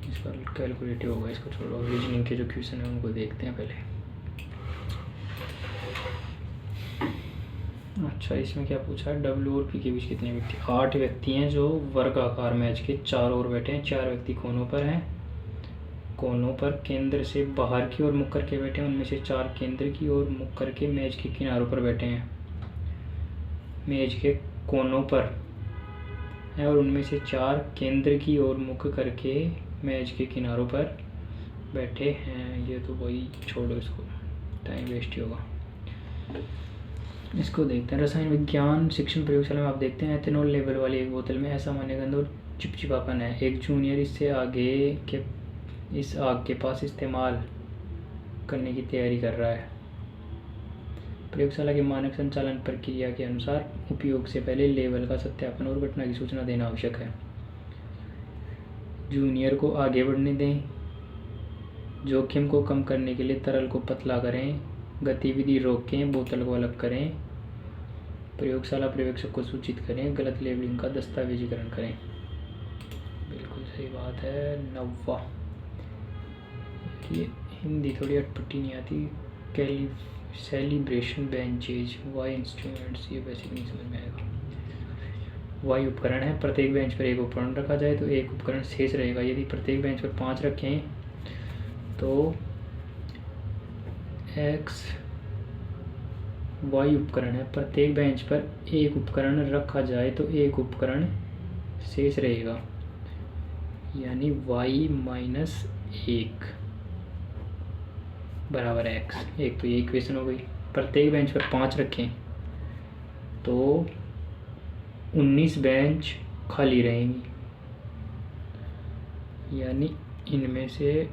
इसका कैलकुलेटिव होगा, इसको छोड़ो। रीजनिंग के जो क्वेश्चन है उनको देखते हैं पहले। अच्छा, इसमें क्या पूछा है? डब्ल्यू और पी के बीच कितने व्यक्ति? 8 व्यक्ति हैं जो वर्गाकार मैच के चारों ओर बैठे हैं। 4 व्यक्ति कोनों पर हैं, कोनों पर केंद्र से बाहर की ओर मुख करके बैठे हैं। उनमें से 4 केंद्र की ओर मुख करके मेज के किनारों पर बैठे हैं, मेज के कोनों पर है, और उनमें से 4 केंद्र की ओर मुख करके मेज के किनारों पर बैठे हैं। ये तो वही छोड़ो, इसको टाइम वेस्ट ही होगा। इसको देखते हैं। रसायन विज्ञान शिक्षण प्रयोगशाला में आप देखते हैं एथेनॉल लेवल वाली एक बोतल में असामान्य गंध और चिपचिपापन है। एक जूनियर इससे आगे के इस आग के पास इस्तेमाल करने की तैयारी कर रहा है। प्रयोगशाला के मानक संचालन प्रक्रिया के अनुसार उपयोग से पहले लेवल का सत्यापन और घटना की सूचना देना आवश्यक है। जूनियर को आगे बढ़ने दें। जोखिम को कम करने के लिए तरल को पतला करें। गतिविधि रोकें, बोतल को अलग करें। प्रयोगशाला पर्यवेक्षक को सूचित करें। गलत लेबलिंग का दस्तावेजीकरण करें। बिल्कुल सही बात है। 9वां, ये हिंदी थोड़ी अटपटी नहीं आती। सेलिब्रेशन बेंचेज, वाई इंस्ट्रूमेंट्स, ये बेसिक नहीं समझ में आएगा। वाई उपकरण है। प्रत्येक बेंच पर एक उपकरण रखा जाए तो एक उपकरण शेष रहेगा। यदि प्रत्येक बेंच पर 5 रखें तो एक्स वाई उपकरण है। प्रत्येक बेंच पर एक उपकरण रखा जाए तो एक उपकरण शेष रहेगा, यानी y - 1 बराबर x। एक तो ये इक्वेशन हो गई। प्रत्येक बेंच पर 5 रखें तो 19 बेंच खाली रहेंगी, यानी इनमें से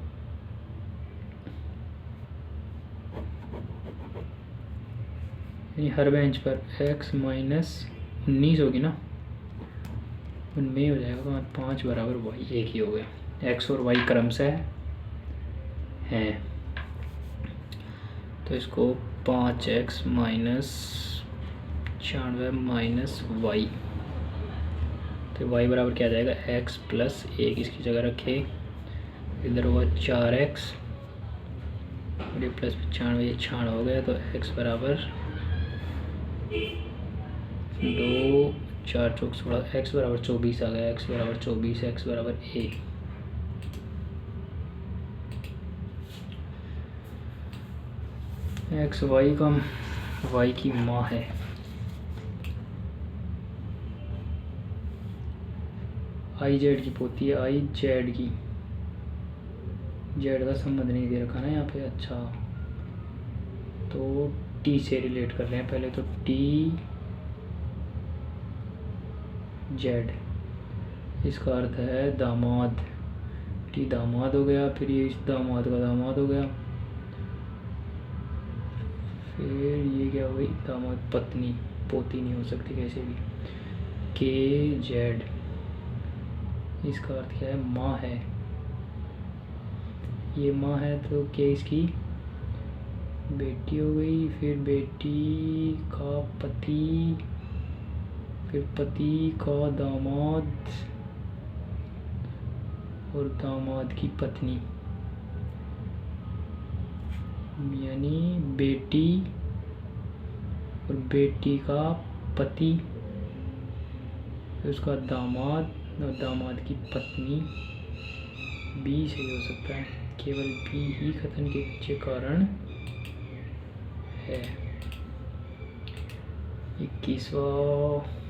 हर बेंच पर x - 19 होगी ना, उनमें हो जाएगा 5 बराबर y। एक ही हो गया। x और y क्रमशः हैं, तो इसको 5x - 96 - y, तो y बराबर क्या आ जाएगा? x + 1 इसकी जगह रखे। इधर हुआ 4x और ये + 95, ये 96 हो गया, तो x बराबर 2 4 चौक 16, x बराबर 24 आ गया। x बराबर 24, x बराबर a। x y का y की माँ है। i z की पोती है। i z की, z का संबंध नहीं दे रखा ना यहाँ पे। अच्छा, तो t से रिलेट कर रहे हैं पहले। तो t z, इसका अर्थ है दामाद। t दामाद हो गया, फिर ये इस दामाद का दामाद हो गया, फिर ये क्या हो गई? दामाद पत्नी, पोती नहीं हो सकती कैसे भी। के जेड, इसका अर्थ क्या है? माँ है। ये माँ है तो के इसकी बेटी हो गई, फिर बेटी का पति फिर पति का दामाद और दामाद की पत्नी, यानी बेटी और बेटी का पति, उसका दामाद और दामाद की पत्नी। बी सही हो सकता है, केवल बी ही कथन के पीछे कारण है। 21वां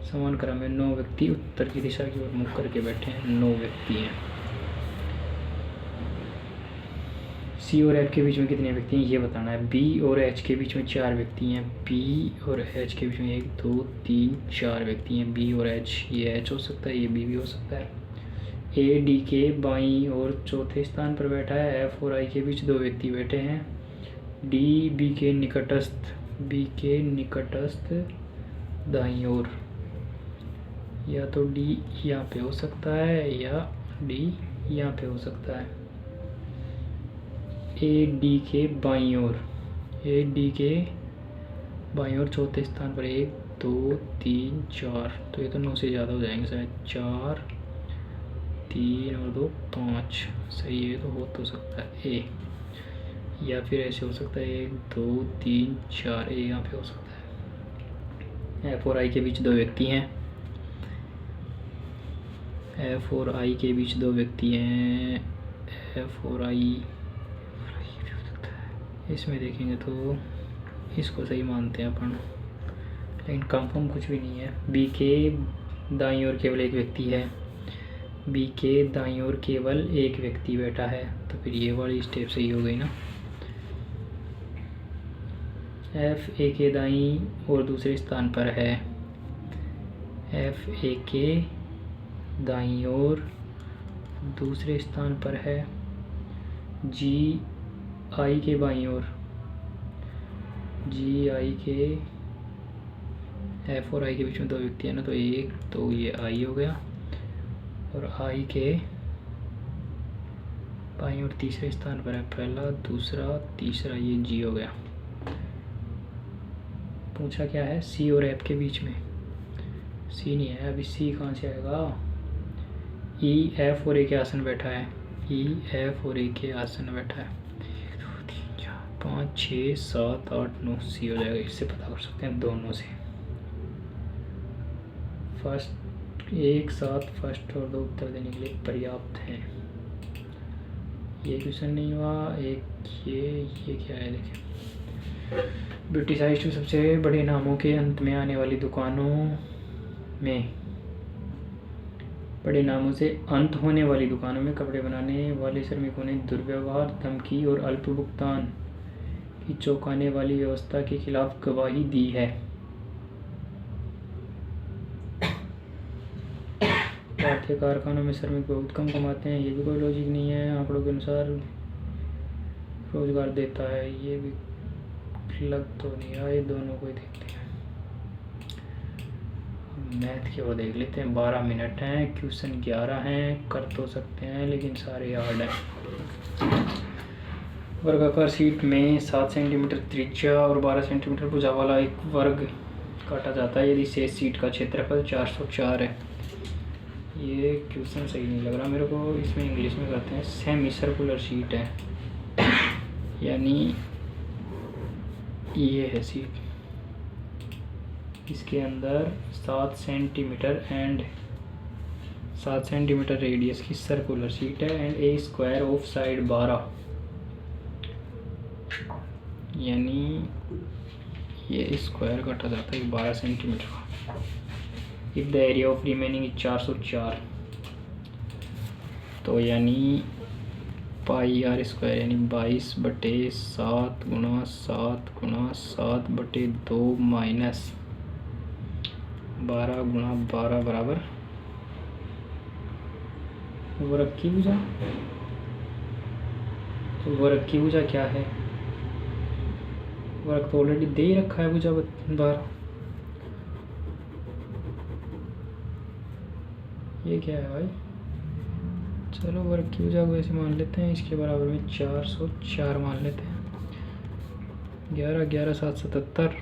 समान क्रम में 9 व्यक्ति उत्तर की दिशा की ओर मुख करके बैठे हैं। 9 व्यक्ति हैं। सी और एफ के बीच में कितने व्यक्ति हैं ये बताना है। बी और एच के बीच में 4 व्यक्ति हैं। बी और एच के बीच में 1 2 3 4 व्यक्ति हैं। बी और एच, ये एच हो सकता है, ये बी भी हो सकता है। ए डी के बाईं और चौथे स्थान पर बैठा है। एफ और आई के बीच 2 व्यक्ति बैठे हैं। डी बी के निकटस्थ दाईं ओर, या तो डी यहाँ पे हो सकता है या डी यहाँ पे हो सकता है। ए डी के बाईं ओर, ए डी के बाईं ओर चौथे स्थान पर 1 2 3 4, तो ये तो 9 से ज़्यादा हो जाएंगे शायद। 4 3 और 2 5 सही है, तो हो तो सकता है ए, या फिर ऐसे हो सकता है 1 2 3 4, ए यहाँ पे हो सकता है। एफ और आई के बीच 2 व्यक्ति हैं। एफ और आई के बीच 2 व्यक्ति हैं। एफ और आई इसमें देखेंगे तो इसको सही मानते हैं अपन, लेकिन कंफर्म कुछ भी नहीं है। बी के दाईं ओर केवल 1 व्यक्ति है। बी के दाईं ओर केवल 1 व्यक्ति बैठा है, तो फिर ये वाली स्टेप सही हो गई ना। एफ ए के दाईं और दूसरे स्थान पर है। एफ ए के दाईं ओर दूसरे स्थान पर है। जी आई के बाईं ओर, जी आई के, एफ और आई के बीच में 2 व्यक्ति है ना, तो 1 तो ये आई हो गया, और आई के बाईं ओर तीसरे स्थान पर है। पहला, दूसरा, तीसरा, ये जी हो गया। पूछा क्या है, सी और एफ के बीच में। सी नहीं है, अभी सी कहाँ से आएगा। ई एफ और ए के आसन बैठा है। ई एफ और ए के आसन बैठा है। 5 6 7 8 9 सी हो जाएगा। इससे पता कर सकते हैं दोनों से। फर्स्ट एक साथ फर्स्ट और 2 उत्तर देने के लिए पर्याप्त हैं। ये क्वेश्चन नहीं हुआ। एक ये क्या है, देखिए। ब्रिटिशाइज टू सबसे बड़े नामों के अंत में आने वाली दुकानों में, बड़े नामों से अंत होने वाली दुकानों में कपड़े बनाने वाले श्रमिकों ने दुर्व्यवहार, धमकी और अल्प भुगतान की चौंकाने वाली व्यवस्था के खिलाफ गवाही दी है। भारतीय कारखानों में श्रमिक बहुत कम कमाते हैं, ये भी कोई लॉजिक नहीं है। आंकड़ों के अनुसार रोजगार देता है, ये भी लग तो नहीं रहा। ये दोनों को ही देखते हैं। मैथ की ओर देख लेते हैं। 12 मिनट हैं, क्वेश्चन 11 हैं, कर तो सकते हैं लेकिन सारे हार्ड हैं। वर्गाकार शीट में 7 सेंटीमीटर त्रिज्या और 12 सेंटीमीटर भुजा वाला एक वर्ग काटा जाता है यदि शेष शीट का क्षेत्रफल 404 है। ये क्वेश्चन सही नहीं लग रहा मेरे को। इसमें इंग्लिश में कहते हैं सेमी सर्कुलर शीट है, यानी ये है शीट, इसके अंदर 7 सेंटीमीटर रेडियस की सर्कुलर शीट है and A square of side 12, यानी ये स्क्वायर काटा जाता है 12 सेंटीमीटर का। If the area of remaining is 404, तो यानी पाई आर स्क्वायर यानी 22/7 गुणा 7 गुणा 7/2 माइनस 12 गुणा 12 बराबर वर्ग की भुजा। तो वर्ग की भुजा क्या है, वर्ग तो ऑलरेडी दे ही रखा है भुजा 12। ये क्या है भाई, चलो वर्ग की भुजा को ऐसे मान लेते हैं, इसके बराबर में 404 मान लेते हैं। 11 11 7 77,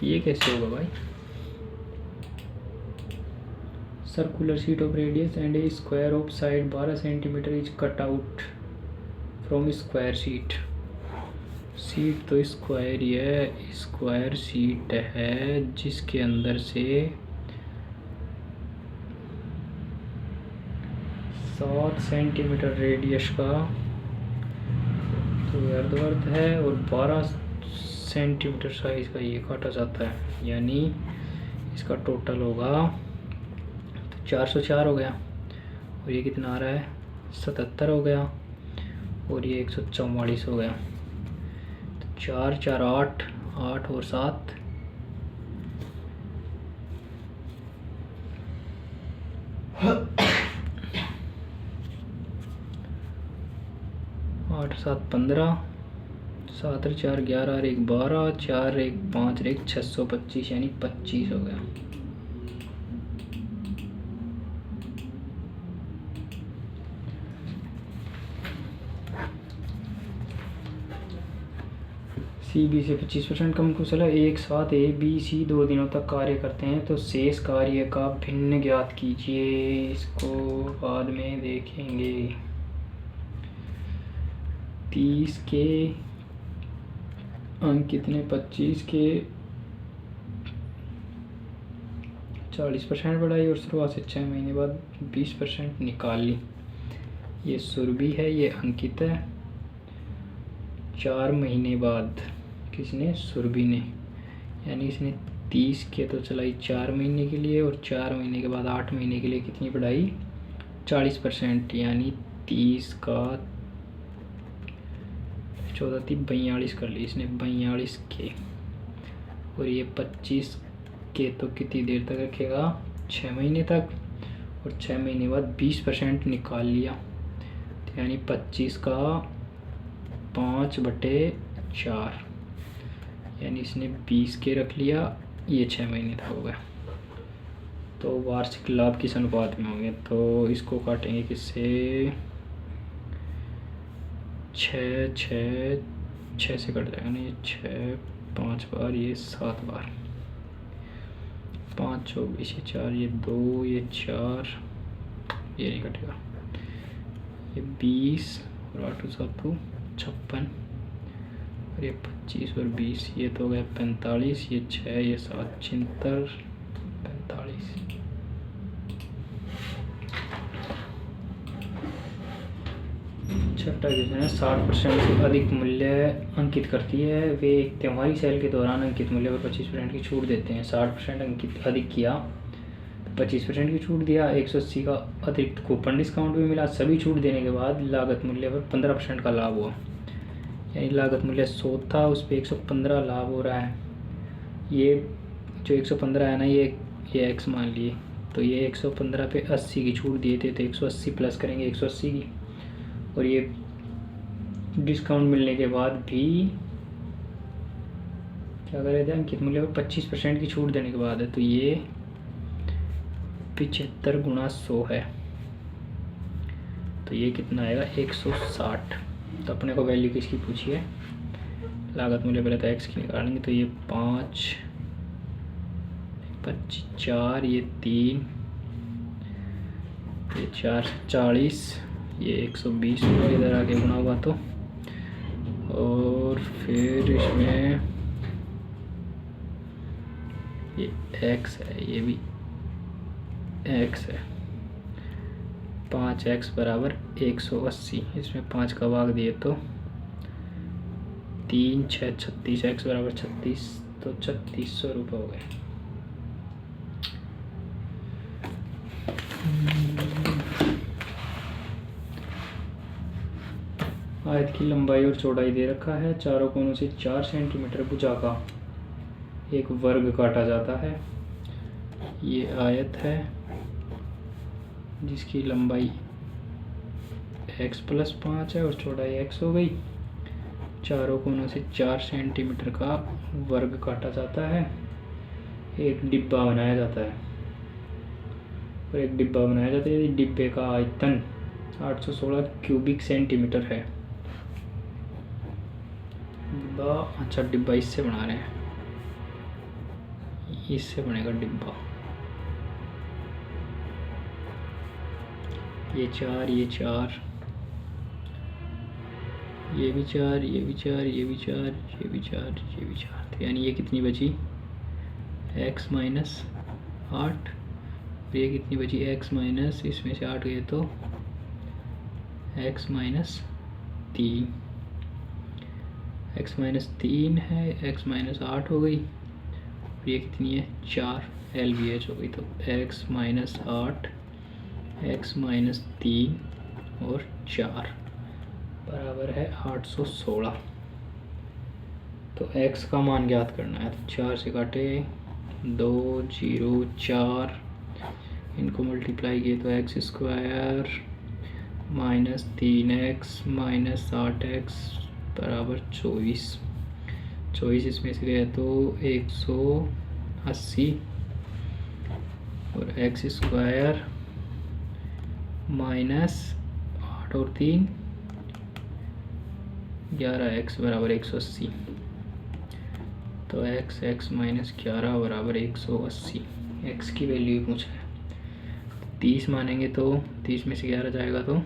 ये कैसे होगा भाई? Circular sheet of radius and A square of side 12 centimetre is cut out from square sheet. Sheet तो स्क्वायर ही है, स्क्वायर शीट है जिसके अंदर से 7 सेंटीमीटर रेडियस का तो अर्धवर्त है और 12 सेंटीमीटर साइज का ये काटा जाता है, यानी इसका टोटल होगा तो 404 हो गया। और ये कितना आ रहा है? 77 हो गया और ये 144 हो गया। तो 4 4 8 8 और 7 8 7 15 7 और 4 11 और 1 12 4 1 5 1 625 यानी 25 हो गया। सी बी से 25% कम कुशल है। एक साथ ए बी सी 2 दिनों तक कार्य करते हैं तो शेष कार्य का भिन्न ज्ञात कीजिए। इसको बाद में देखेंगे। 30 के अंक कितने? 25 के 40% बढ़ाई और शुरुआत से 6 महीने बाद 20% निकाल ली। ये सुरभि है, ये अंकित है। 4 महीने बाद किसने? सुरभि ने, यानी इसने 30 के तो चलाई 4 महीने के लिए और 4 महीने के बाद 8 महीने के लिए कितनी बढ़ाई? 40%, यानी 30 का 14 थी 42 कर ली इसने, 42 के। और ये 25 के तो कितनी देर तक रखेगा? 6 महीने तक। और 6 महीने बाद 20% निकाल लिया, यानी 25 का 5/4, यानी इसने 20 के रख लिया। ये 6 महीने तक हो गया। तो वार्षिक लाभ किस अनुपात में होंगे? तो इसको काटेंगे किससे? 6 से कट जाएगा ना, ये 6 5 बार, ये 7 बार, 5 24, ये 4, ये 2, ये 4, ये नहीं कटेगा। ये 20 और 8 7 56 और ये 25 और 20, ये तो हो गया 45, ये 6, ये 7 76 45। छठा क्वेश्चन है। 60% से अधिक मूल्य अंकित करती है। वे एक तिमाही सेल के दौरान अंकित मूल्य पर 25% की छूट देते हैं। 60% अंकित अधिक किया तो 25% की छूट दिया। 180 का अतिरिक्त कूपन डिस्काउंट भी मिला। सभी छूट देने के बाद लागत मूल्य पर 15% का लाभ हुआ, यानी लागत मूल्य 100 था, उस पर 115 लाभ हो रहा है। ये जो 115 है ना, ये एक्स मान लिए, तो ये 115 पे 80 की छूट दिए थे, तो 180 प्लस करेंगे 180 की। और ये डिस्काउंट मिलने के बाद भी क्या कर रहे थे? अंकित मूल्य पर 25% की छूट देने के बाद है, तो ये 75 गुणा 100 है, तो ये कितना आएगा? 160। तो अपने को वैल्यू किसकी पूछी है? लागत मूल्य पहले तो एक्स की निकालेंगे, तो ये 5 25 4, ये 3, ये 4 40, ये 120 इधर आके गुना हुआ तो। और फिर इसमें ये x है, ये भी x है। 5x बराबर 180, इसमें 5 का भाग दिए तो 3 6 36, x बराबर 36, तो 3600 रुपये हो गए। आयत की लंबाई और चौड़ाई दे रखा है। चारों कोनों से 4 सेंटीमीटर भुजा का एक वर्ग काटा जाता है। ये आयत है जिसकी लंबाई x + 5 है और चौड़ाई x हो गई। चारों कोनों से 4 सेंटीमीटर का वर्ग काटा जाता है। एक डिब्बा बनाया जाता है, और एक डिब्बा बनाया जाता है। डिब्बे का आयतन 816 क्यूबिक सेंटीमीटर है। डिब्बा, अच्छा डिब्बा इससे बना रहे हैं। इससे बनेगा डिब्बा। ये 4, ये 4, ये भी 4, ये भी 4, ये भी 4, ये भी 4, ये भी 4, तो यानी ये कितनी बची x माइनस 8, ये कितनी बची x माइनस, इसमें से 8 गए तो x माइनस 3, x माइनस 3 है, x माइनस 8 हो गई, ये कितनी है 4, LVH हो गई। तो x माइनस 8, x माइनस 3 और 4 बराबर है 816। तो x का मान ज्ञात करना है। तो 4 से काटे 2, 0, 4, इनको मल्टीप्लाई किए तो x square minus 3x minus 8x बराबर 24। 24 इसमें से गया तो 180 और एक्स स्क्वायर माइनस 8 और 3 11x बराबर 180। तो x माइनस 11 बराबर 180, x की वैल्यू पूछ रहा है। 30 मानेंगे तो 30 में से 11 जाएगा तो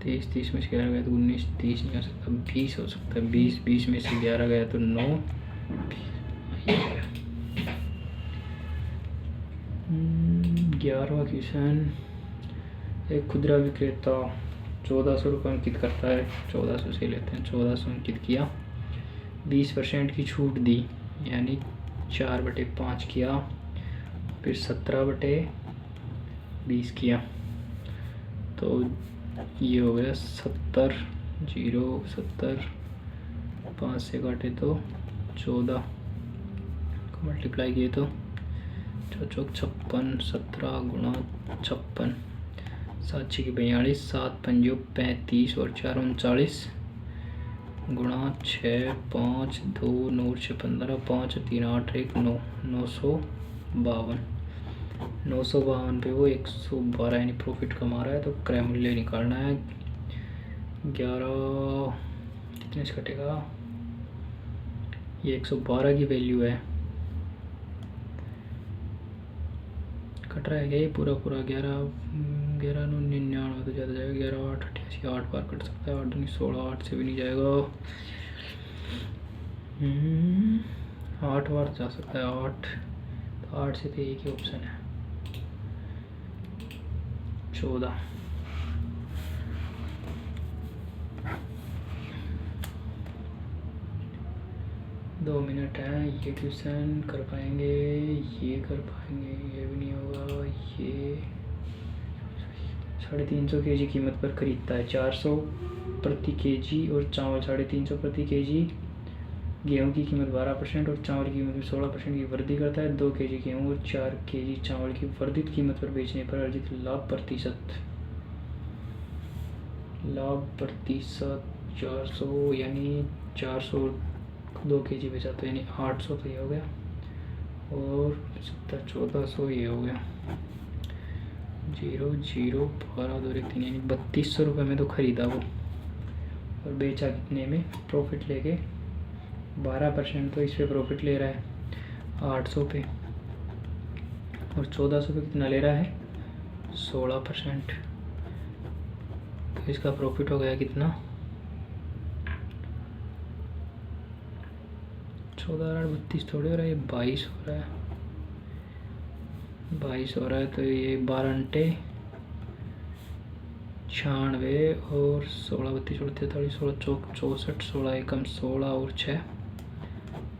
30, 30 में से 11 गया तो 19, 30 नहीं हो सकता, 20 हो सकता है, 20, 20 में से 11 गया तो 9, 11वां क्वेश्चन। एक खुदरा विक्रेता 1400 रुपये अंकित करता है, 1400 से लेते हैं, 1400 अंकित किया, 20% की छूट दी, यानी 4/5 किया, फिर 17/20 किया, तो ये हो गया 70, 70, 5 से काटे तो 14 को मल्टीप्लाई किए तो 4 56, 17 गुणा 56, 7 6 42, 7 5 35 और 4 39 गुणा 6 5 2 9 6 15 5 3 8 1 9, 952। 952 पे वो 112 यानी प्रॉफिट कमा रहा है। तो क्रय मूल्य निकालना है। 11 कितने से कटेगा, ये 112 की वैल्यू है, कट रहा है क्या ये पूरा 11 11 9 99 तो ज़्यादा जाएगा, 11 8 88, 8 बार कट सकता है, 8 दूनी 16, 8 से भी नहीं जाएगा, 8 बार जा सकता है, 8, तो 8 से तो एक ही ऑप्शन है, 14। दो मिनट है, ये क्वेश्चन कर पाएंगे, ये कर पाएंगे, ये भी नहीं होगा। ये 350 kg कीमत पर खरीदता है, 400 प्रति केजी और चावल 350 प्रति केजी। गेहूं की कीमत 12% और चावल की कीमत में 16% की वृद्धि करता है। 2 kg गेहूं और 4 kg चावल की वर्धित कीमत पर बेचने पर अर्जित लाभ प्रतिशत 400, यानी 400 2 kg बेचा तो यानी 800 तो ये हो गया, और 1400 ये हो गया, 0 0 12 2 1 3 यानी 3200 रुपये में तो खरीदा वो, और बेचा कितने में, प्रॉफिट लेके 12% तो इस पे प्रॉफिट ले रहा है 800 पे, और 1400 पे कितना ले रहा है 16%, तो इसका प्रॉफिट हो गया कितना 14 32 थोड़ी हो रहा है, ये 22 हो रहा है, 22 हो रहा है। तो ये 12 अंटे 96 और 16 32 43 16 64 16 एकम 16 और 6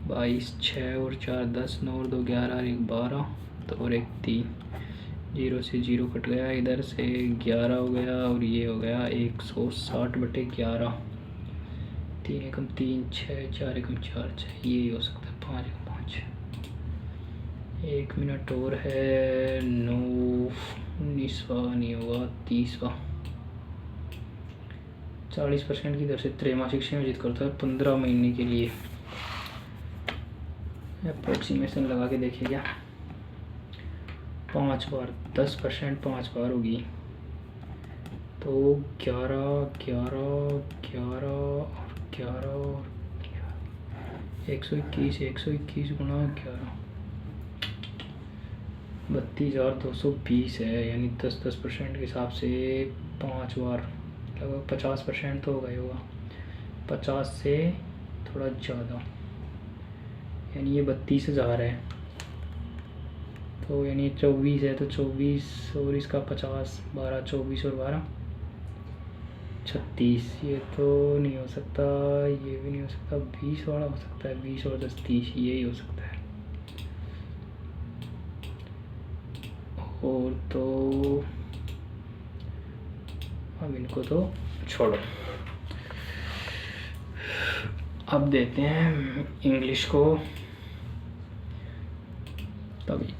22, 6 और 4 10 9 और 2 11 और 1 12 तो और 1 3, 0 से 0 कट गया, इधर से 11 हो गया, और ये हो गया 160/11, 3 एकम 3 6 4 एकम 4 6, ये हो सकता है 5 एकम 5। 1 मिनट और है, 9 19वां नहीं होगा, 30वां। 40% की दर से त्रैमासिक संयोजित करता है 15 महीने के लिए। अप्रोक्सीमेशन लगा के देखिए क्या, 5 बार 10% 5 बार होगी, तो 11 11 11 और 11 और 121, 121 गुणा 11, 32,220 है, यानी 10% के हिसाब से 5 बार, लगभग 50% तो होगा ही होगा, 50 से थोड़ा ज़्यादा, यानी ये 32,000 है। तो यानी 24 है, तो 24 और इसका 50, 12, 24 और 12, 36। ये तो नहीं हो सकता, ये भी नहीं हो सकता, 20 वाला हो सकता है, 20 और 10, 30, यही हो सकता है। और तो अब इनको तो छोड़ो, अब देते हैं इंग्लिश को तभी।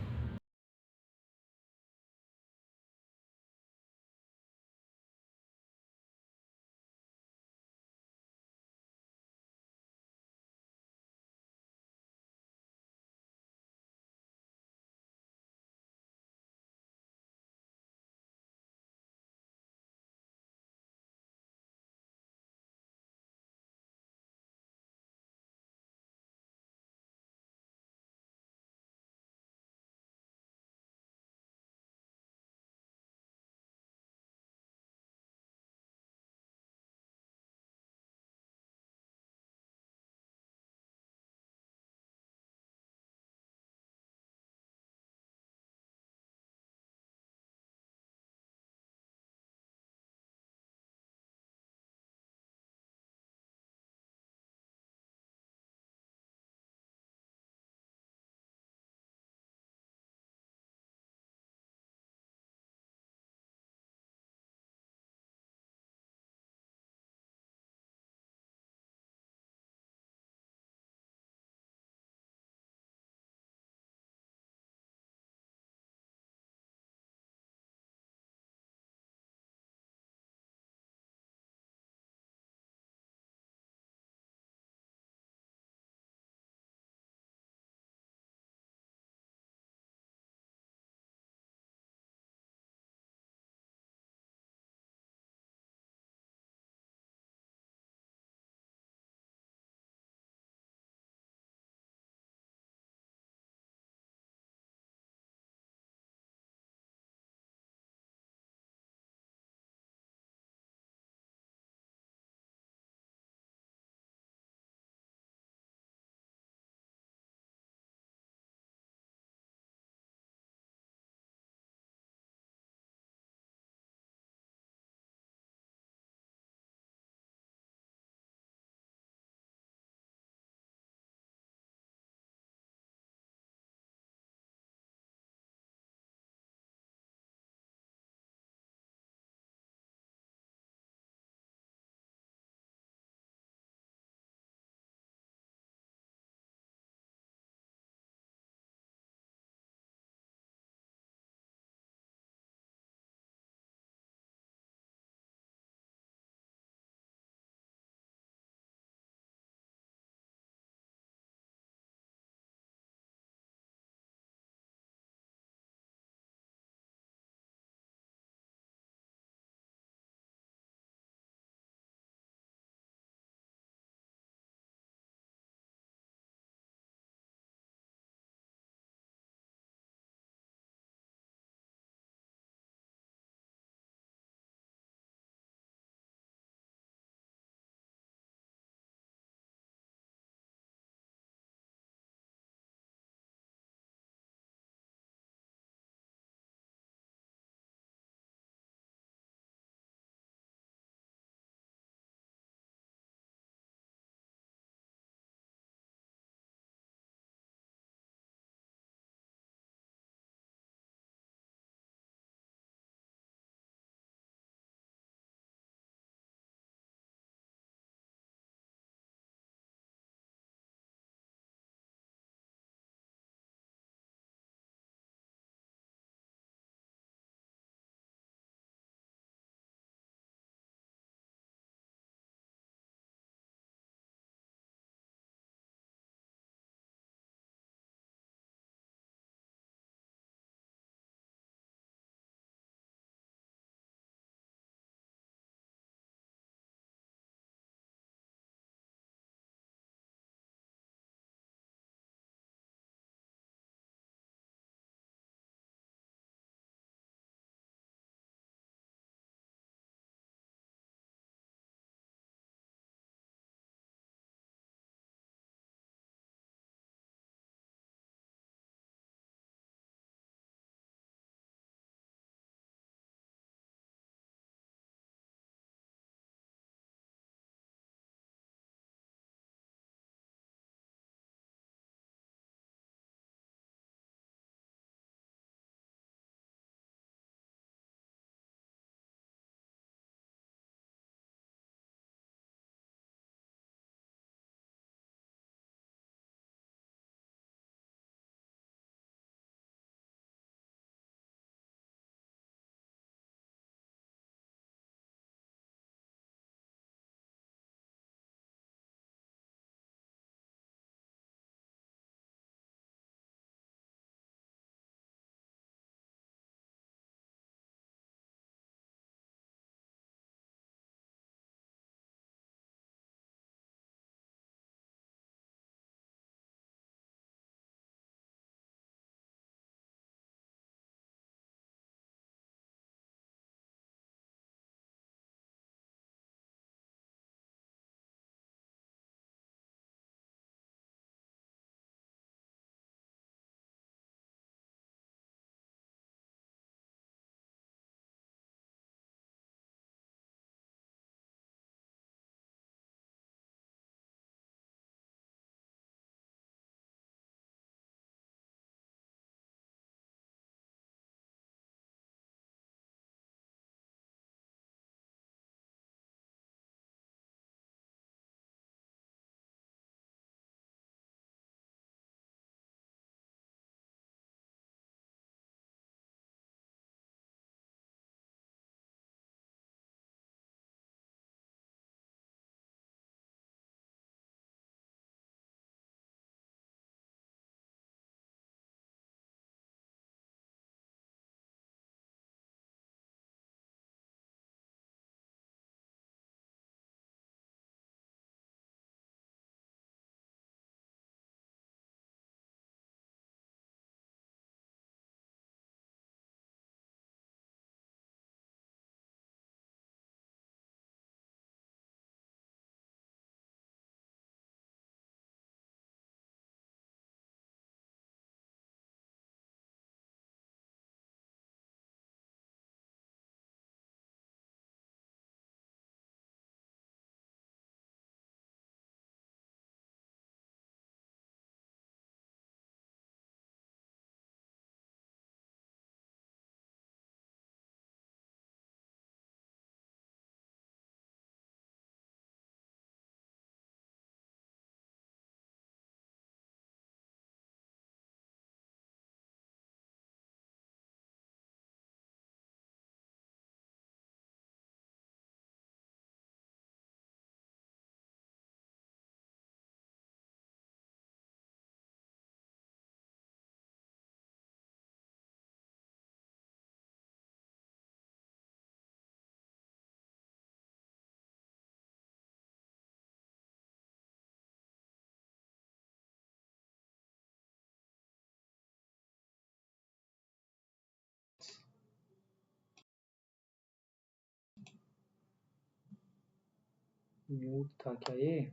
म्यूट था क्या ये?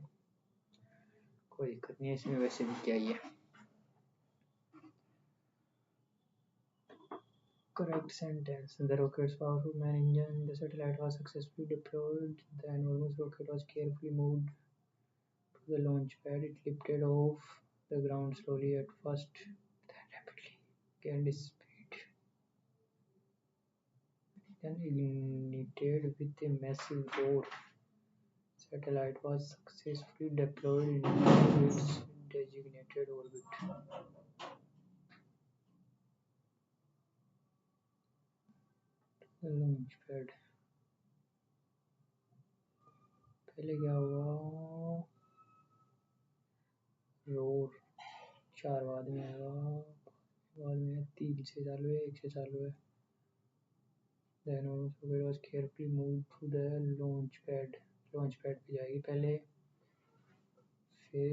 कोई दिक्कत नहीं है इसमें, वैसे भी क्या ही है। Correct sentence. The rocket's powerful main engine. The satellite was successfully deployed. The enormous rocket was carefully moved to the launch pad. It lifted off the ground slowly at first, then rapidly gained speed, then ignited with a massive roar. Satellite was successfully deployed into its designated orbit. The launch pad. पहले क्या हुआ? Roar 4 बाद में आएगा, बाद में 3 से चालू है, 1 से चालू है। The enormous rocket was carefully moved to the launch pad. Launch pad पे जाएगी पहले, फिर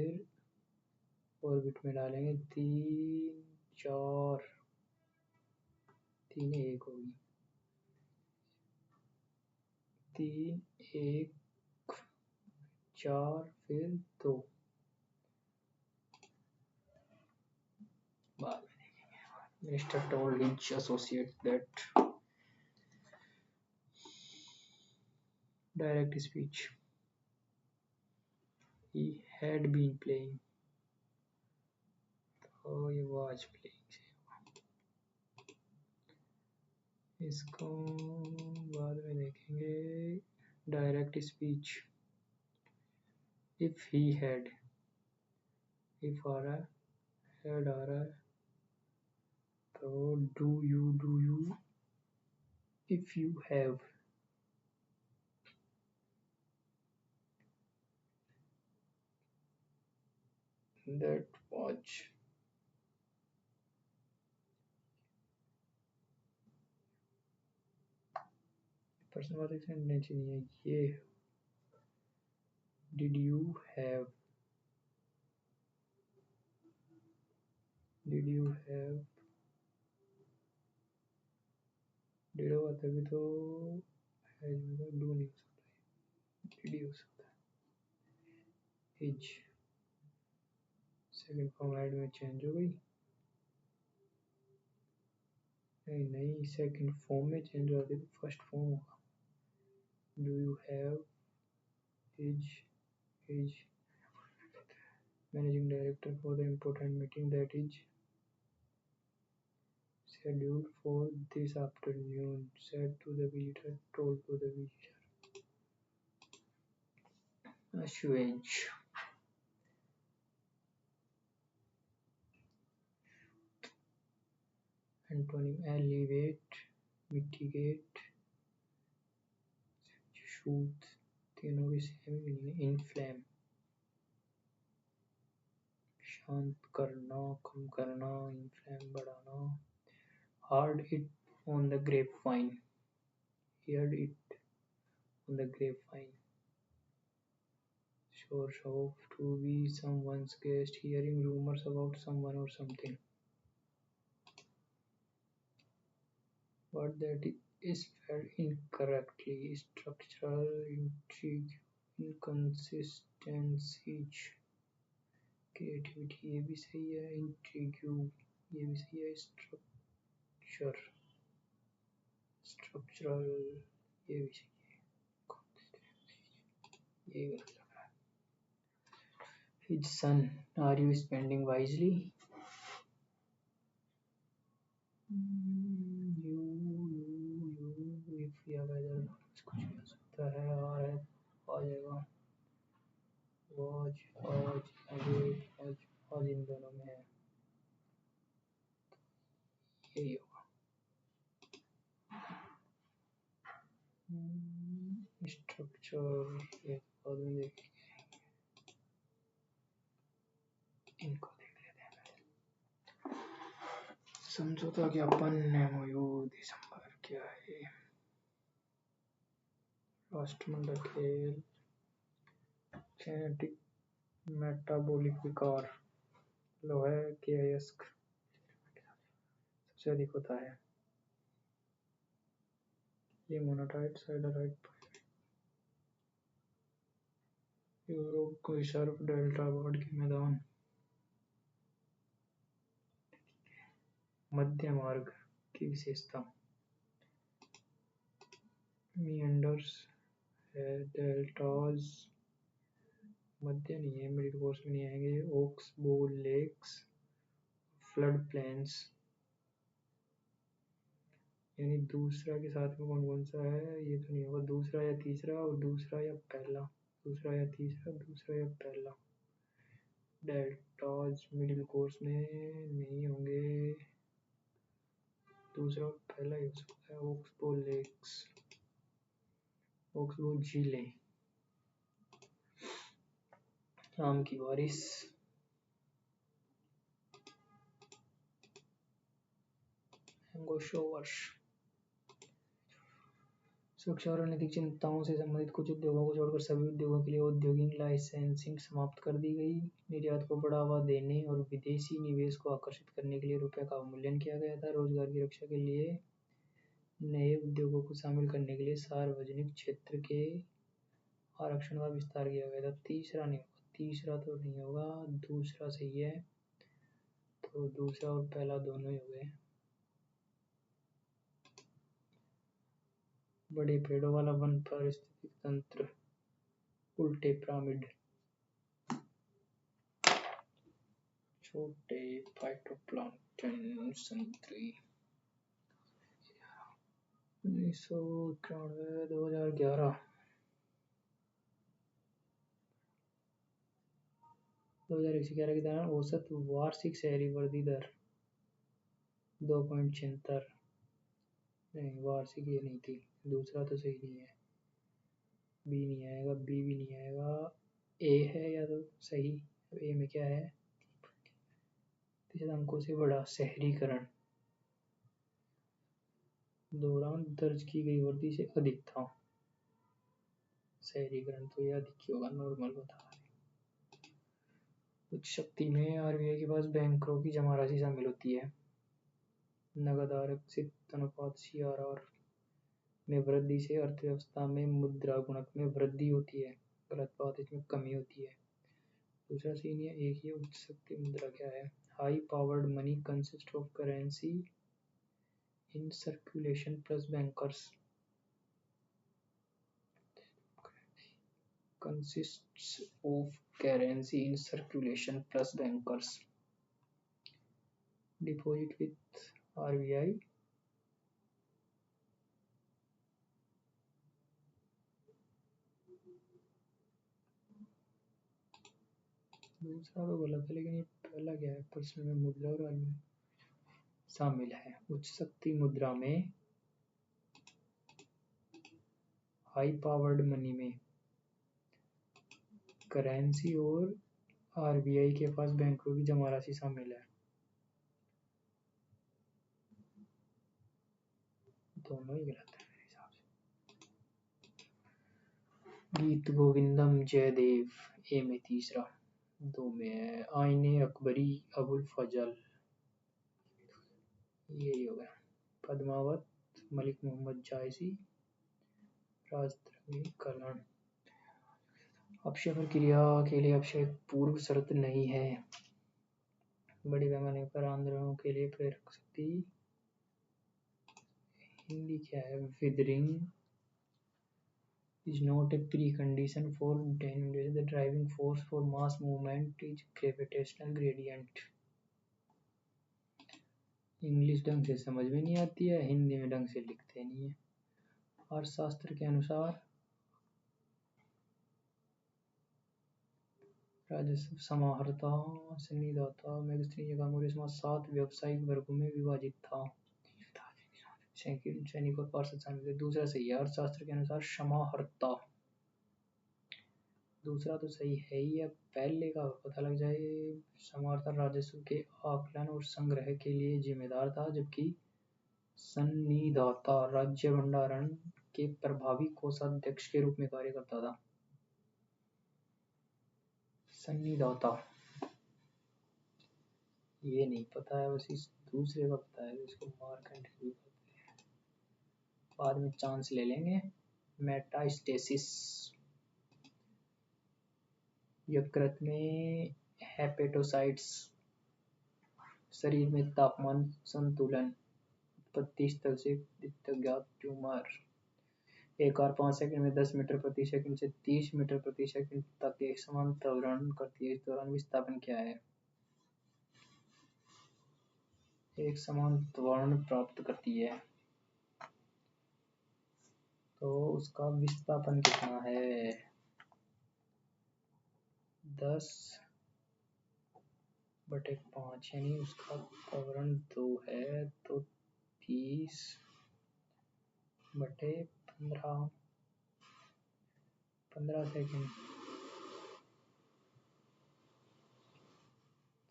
ऑर्बिट में डालेंगे। 3 4 3 1 होगी, 3 1 4 फिर 2 बाद में देखेंगे। Mister told his associate that direct speech he had been playing. तो ये was playing से, इसको बाद में देखेंगे। Direct speech, if he had, if आ रहा है, had आ रहा है, तो do you, if you have, that watch, person वाले सेंटेंस नहीं है ये। did you have, did you have, did होगा तभी तो है, डू नहीं हो सकता, did हो सकता है। इज सेकंड फॉर्म ऐड में चेंज हो गई, नहीं सेकंड फॉर्म में चेंज हो गई तो फर्स्ट फॉर्म होगा। Do you have, is managing director for the important meeting that is scheduled for this afternoon, said to the visitor, told to the visitor. Assuage, antonym elevate, mitigate, shoot, तीनों की same meaning है। Inflame, शांत करना, कम करना, inflame बढ़ाना। Heard it on the grapevine, heard it on the grapevine. Source of, to be someone's guest, hearing rumors about someone or something. But that is spelled incorrectly. Structural intrigue, inconsistency, creativity ये भी सही है, intrigue ये भी सही है, structure, structural ये भी सही है, ये गलत लग रहा है। His son, are you spending wisely? You, if या whether कुछ भी हो सकता है, और है आ जाएगा। आज इन दोनों में है, यही होगा। स्ट्रक्चर एक बाद में देखेंगे, इनको देख लेते हैं पहले। समझौता ज्ञापन, एमओयू, दिसंबर क्या है, राष्ट्रमंडल खेल, जेनेटिक मेटाबॉलिक विकार, लोहे के अयस्क सबसे अधिक होता है। लिमोनाटाइड, साइडराइड, यूरोप को सर्फ डेल्टा बाढ़ के मैदान। मध्य मार्ग की विशेषता मीएंडर्स है, डेल्टाज मध्य नहीं है, मिडिल कोर्स में नहीं आएंगे, ओक्स बो लेक्स, फ्लड प्लेन्स। यानी दूसरा के साथ में कौन कौन सा है, ये तो नहीं होगा, दूसरा या तीसरा, और दूसरा या पहला, दूसरा या तीसरा, दूसरा या पहला। डेल्टाज मिडिल कोर्स में नहीं होंगे, दूसरा और पहला ही हो सकता है। ओक्सबो लेक्स, ओक्सबो झीलें, आम की बारिश, मैंगो शोवर्स। सुरक्षा और अनैतिक चिंताओं से संबंधित कुछ उद्योगों को छोड़कर सभी उद्योगों के लिए औद्योगिक लाइसेंसिंग समाप्त कर दी गई। निर्यात को बढ़ावा देने और विदेशी निवेश को आकर्षित करने के लिए रुपये का अवमूल्यन किया गया था। रोजगार की रक्षा के लिए नए उद्योगों को शामिल करने के लिए सार्वजनिक क्षेत्र के आरक्षण का विस्तार किया गया था। तीसरा नहीं होगा, तीसरा तो नहीं होगा, दूसरा सही है, तो दूसरा और पहला दोनों ही हो गए। बड़े पेड़ों वाला वन पारिस्थितिक तंत्र, उल्टे पिरामिड, छोटे फाइटोप्लैंक्टन संतरी। 1991 2011 2011 के दौरान औसत वार्षिक शहरी वृद्धि दर 2.76। नहीं, वार्षिक ये नहीं थी, दूसरा तो सही नहीं है, बी नहीं आएगा, बी भी नहीं आएगा, ए है या तो सही। अब ए में क्या है, 30 अंकों से बड़ा शहरीकरण दौरान दर्ज की गई वृद्धि से अधिक था। शहरीकरण तो ये अधिक ही होगा, नॉर्मल बता रहे। उच्च शक्ति में आरबीआई के पास बैंकों की जमा राशि शामिल होती है। नगद आरक्षित अनुपात सीआरआर में वृद्धि से अर्थव्यवस्था में मुद्रा गुणक में वृद्धि होती है। गलत बात, इसमें कमी होती है। दूसरा सीन है, एक ही उच्च शक्ति मुद्रा क्या है। High powered money consist of currency in circulation plus bankers, consists of currency in circulation plus bankers. Deposit with RBI. दूसरा तो गलत है, लेकिन ये पहला क्या है, प्रश्न में मुद्रा और RBI शामिल है। उच्च शक्ति मुद्रा में हाई पावर्ड मनी में करेंसी और आरबीआई के पास बैंकों की जमा राशि शामिल है। दोनों ही गलत है मेरे हिसाब से। गीत गोविंदम जयदेव, ए में तीसरा, दो में है आईने अकबरी अबुल फजल, यही हो गया। पद्मावत मलिक मोहम्मद जायसी, राजद्रविड़ कलन। अपक्षय प्रक्रिया के लिए अपक्षय पूर्व शर्त नहीं है। बड़े पैमाने पर आंदोलनों के लिए प्रेरक शक्ति, हिंदी क्या है, withering is not a precondition for dynamism. The driving force for mass movement is gravitational gradient. English ढंग से समझ में नहीं आती है, हिंदी में ढंग से लिखते नहीं है। अर्थशास्त्र के अनुसार राजस्व समाहर्ता संनिधाता मेगस्त्री जगह मूल्य समाज 7 व्यावसायिक वर्गों में विभाजित था। सैनिक और पार्षद शामिल थे। दूसरा सही है, अर्थशास्त्र के अनुसार समाहर्ता, दूसरा तो सही है ही। अब पहले का पता लग जाए। समाहर्ता राजस्व के आकलन और संग्रह के लिए जिम्मेदार था, जबकि संनिधाता राज्य भंडारण के प्रभावी कोषाध्यक्ष के रूप में कार्य करता था। संनिधाता ये नहीं पता है, बस इस दूसरे का पता है, इसको मार्केंट भी कहते हैं, बाद में चांस ले लेंगे। मेटास्टेसिस, यकृत में हेपेटोसाइट्स, शरीर में तापमान संतुलन, उत्पत्ति स्थल से ज्ञात ट्यूमर। एक कार 5 सेकंड में 10 मीटर प्रति सेकंड से 30 मीटर प्रति सेकंड तक एक समान त्वरण करती है। इस दौरान विस्थापन क्या है? एक समान त्वरण प्राप्त करती है, तो उसका विस्थापन कितना है? 10/5, यानी उसका त्वरण 2 है, तो 30/15, 15 सेकंड,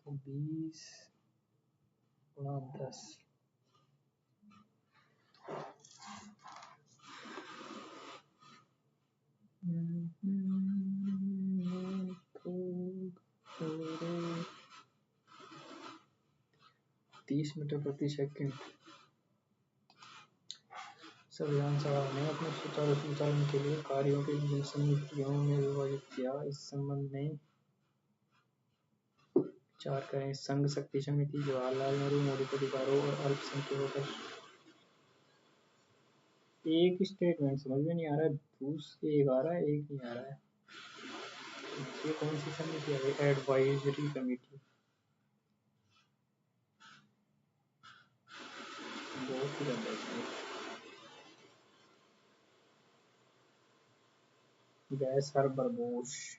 तो 20 × 10। तो 30 मीटर प्रति सेकंड। संविधान सभा ने अपने सुचारू संचालन के लिए कार्यों को विभिन्न समितियों में विभाजित किया। इस संबंध में विचार करें। संघ शक्ति समिति, जवाहरलाल नेहरू मौलिक अधिकारों और अल्पसंख्यकों पर। एक स्टेटमेंट समझ में नहीं आ रहा है, दूसरे एक आ रहा है, एक नहीं आ रहा है। ये कौन सी समिति है? Advisory committee. बहुत ही ज्यादा गैस हर बरबोश।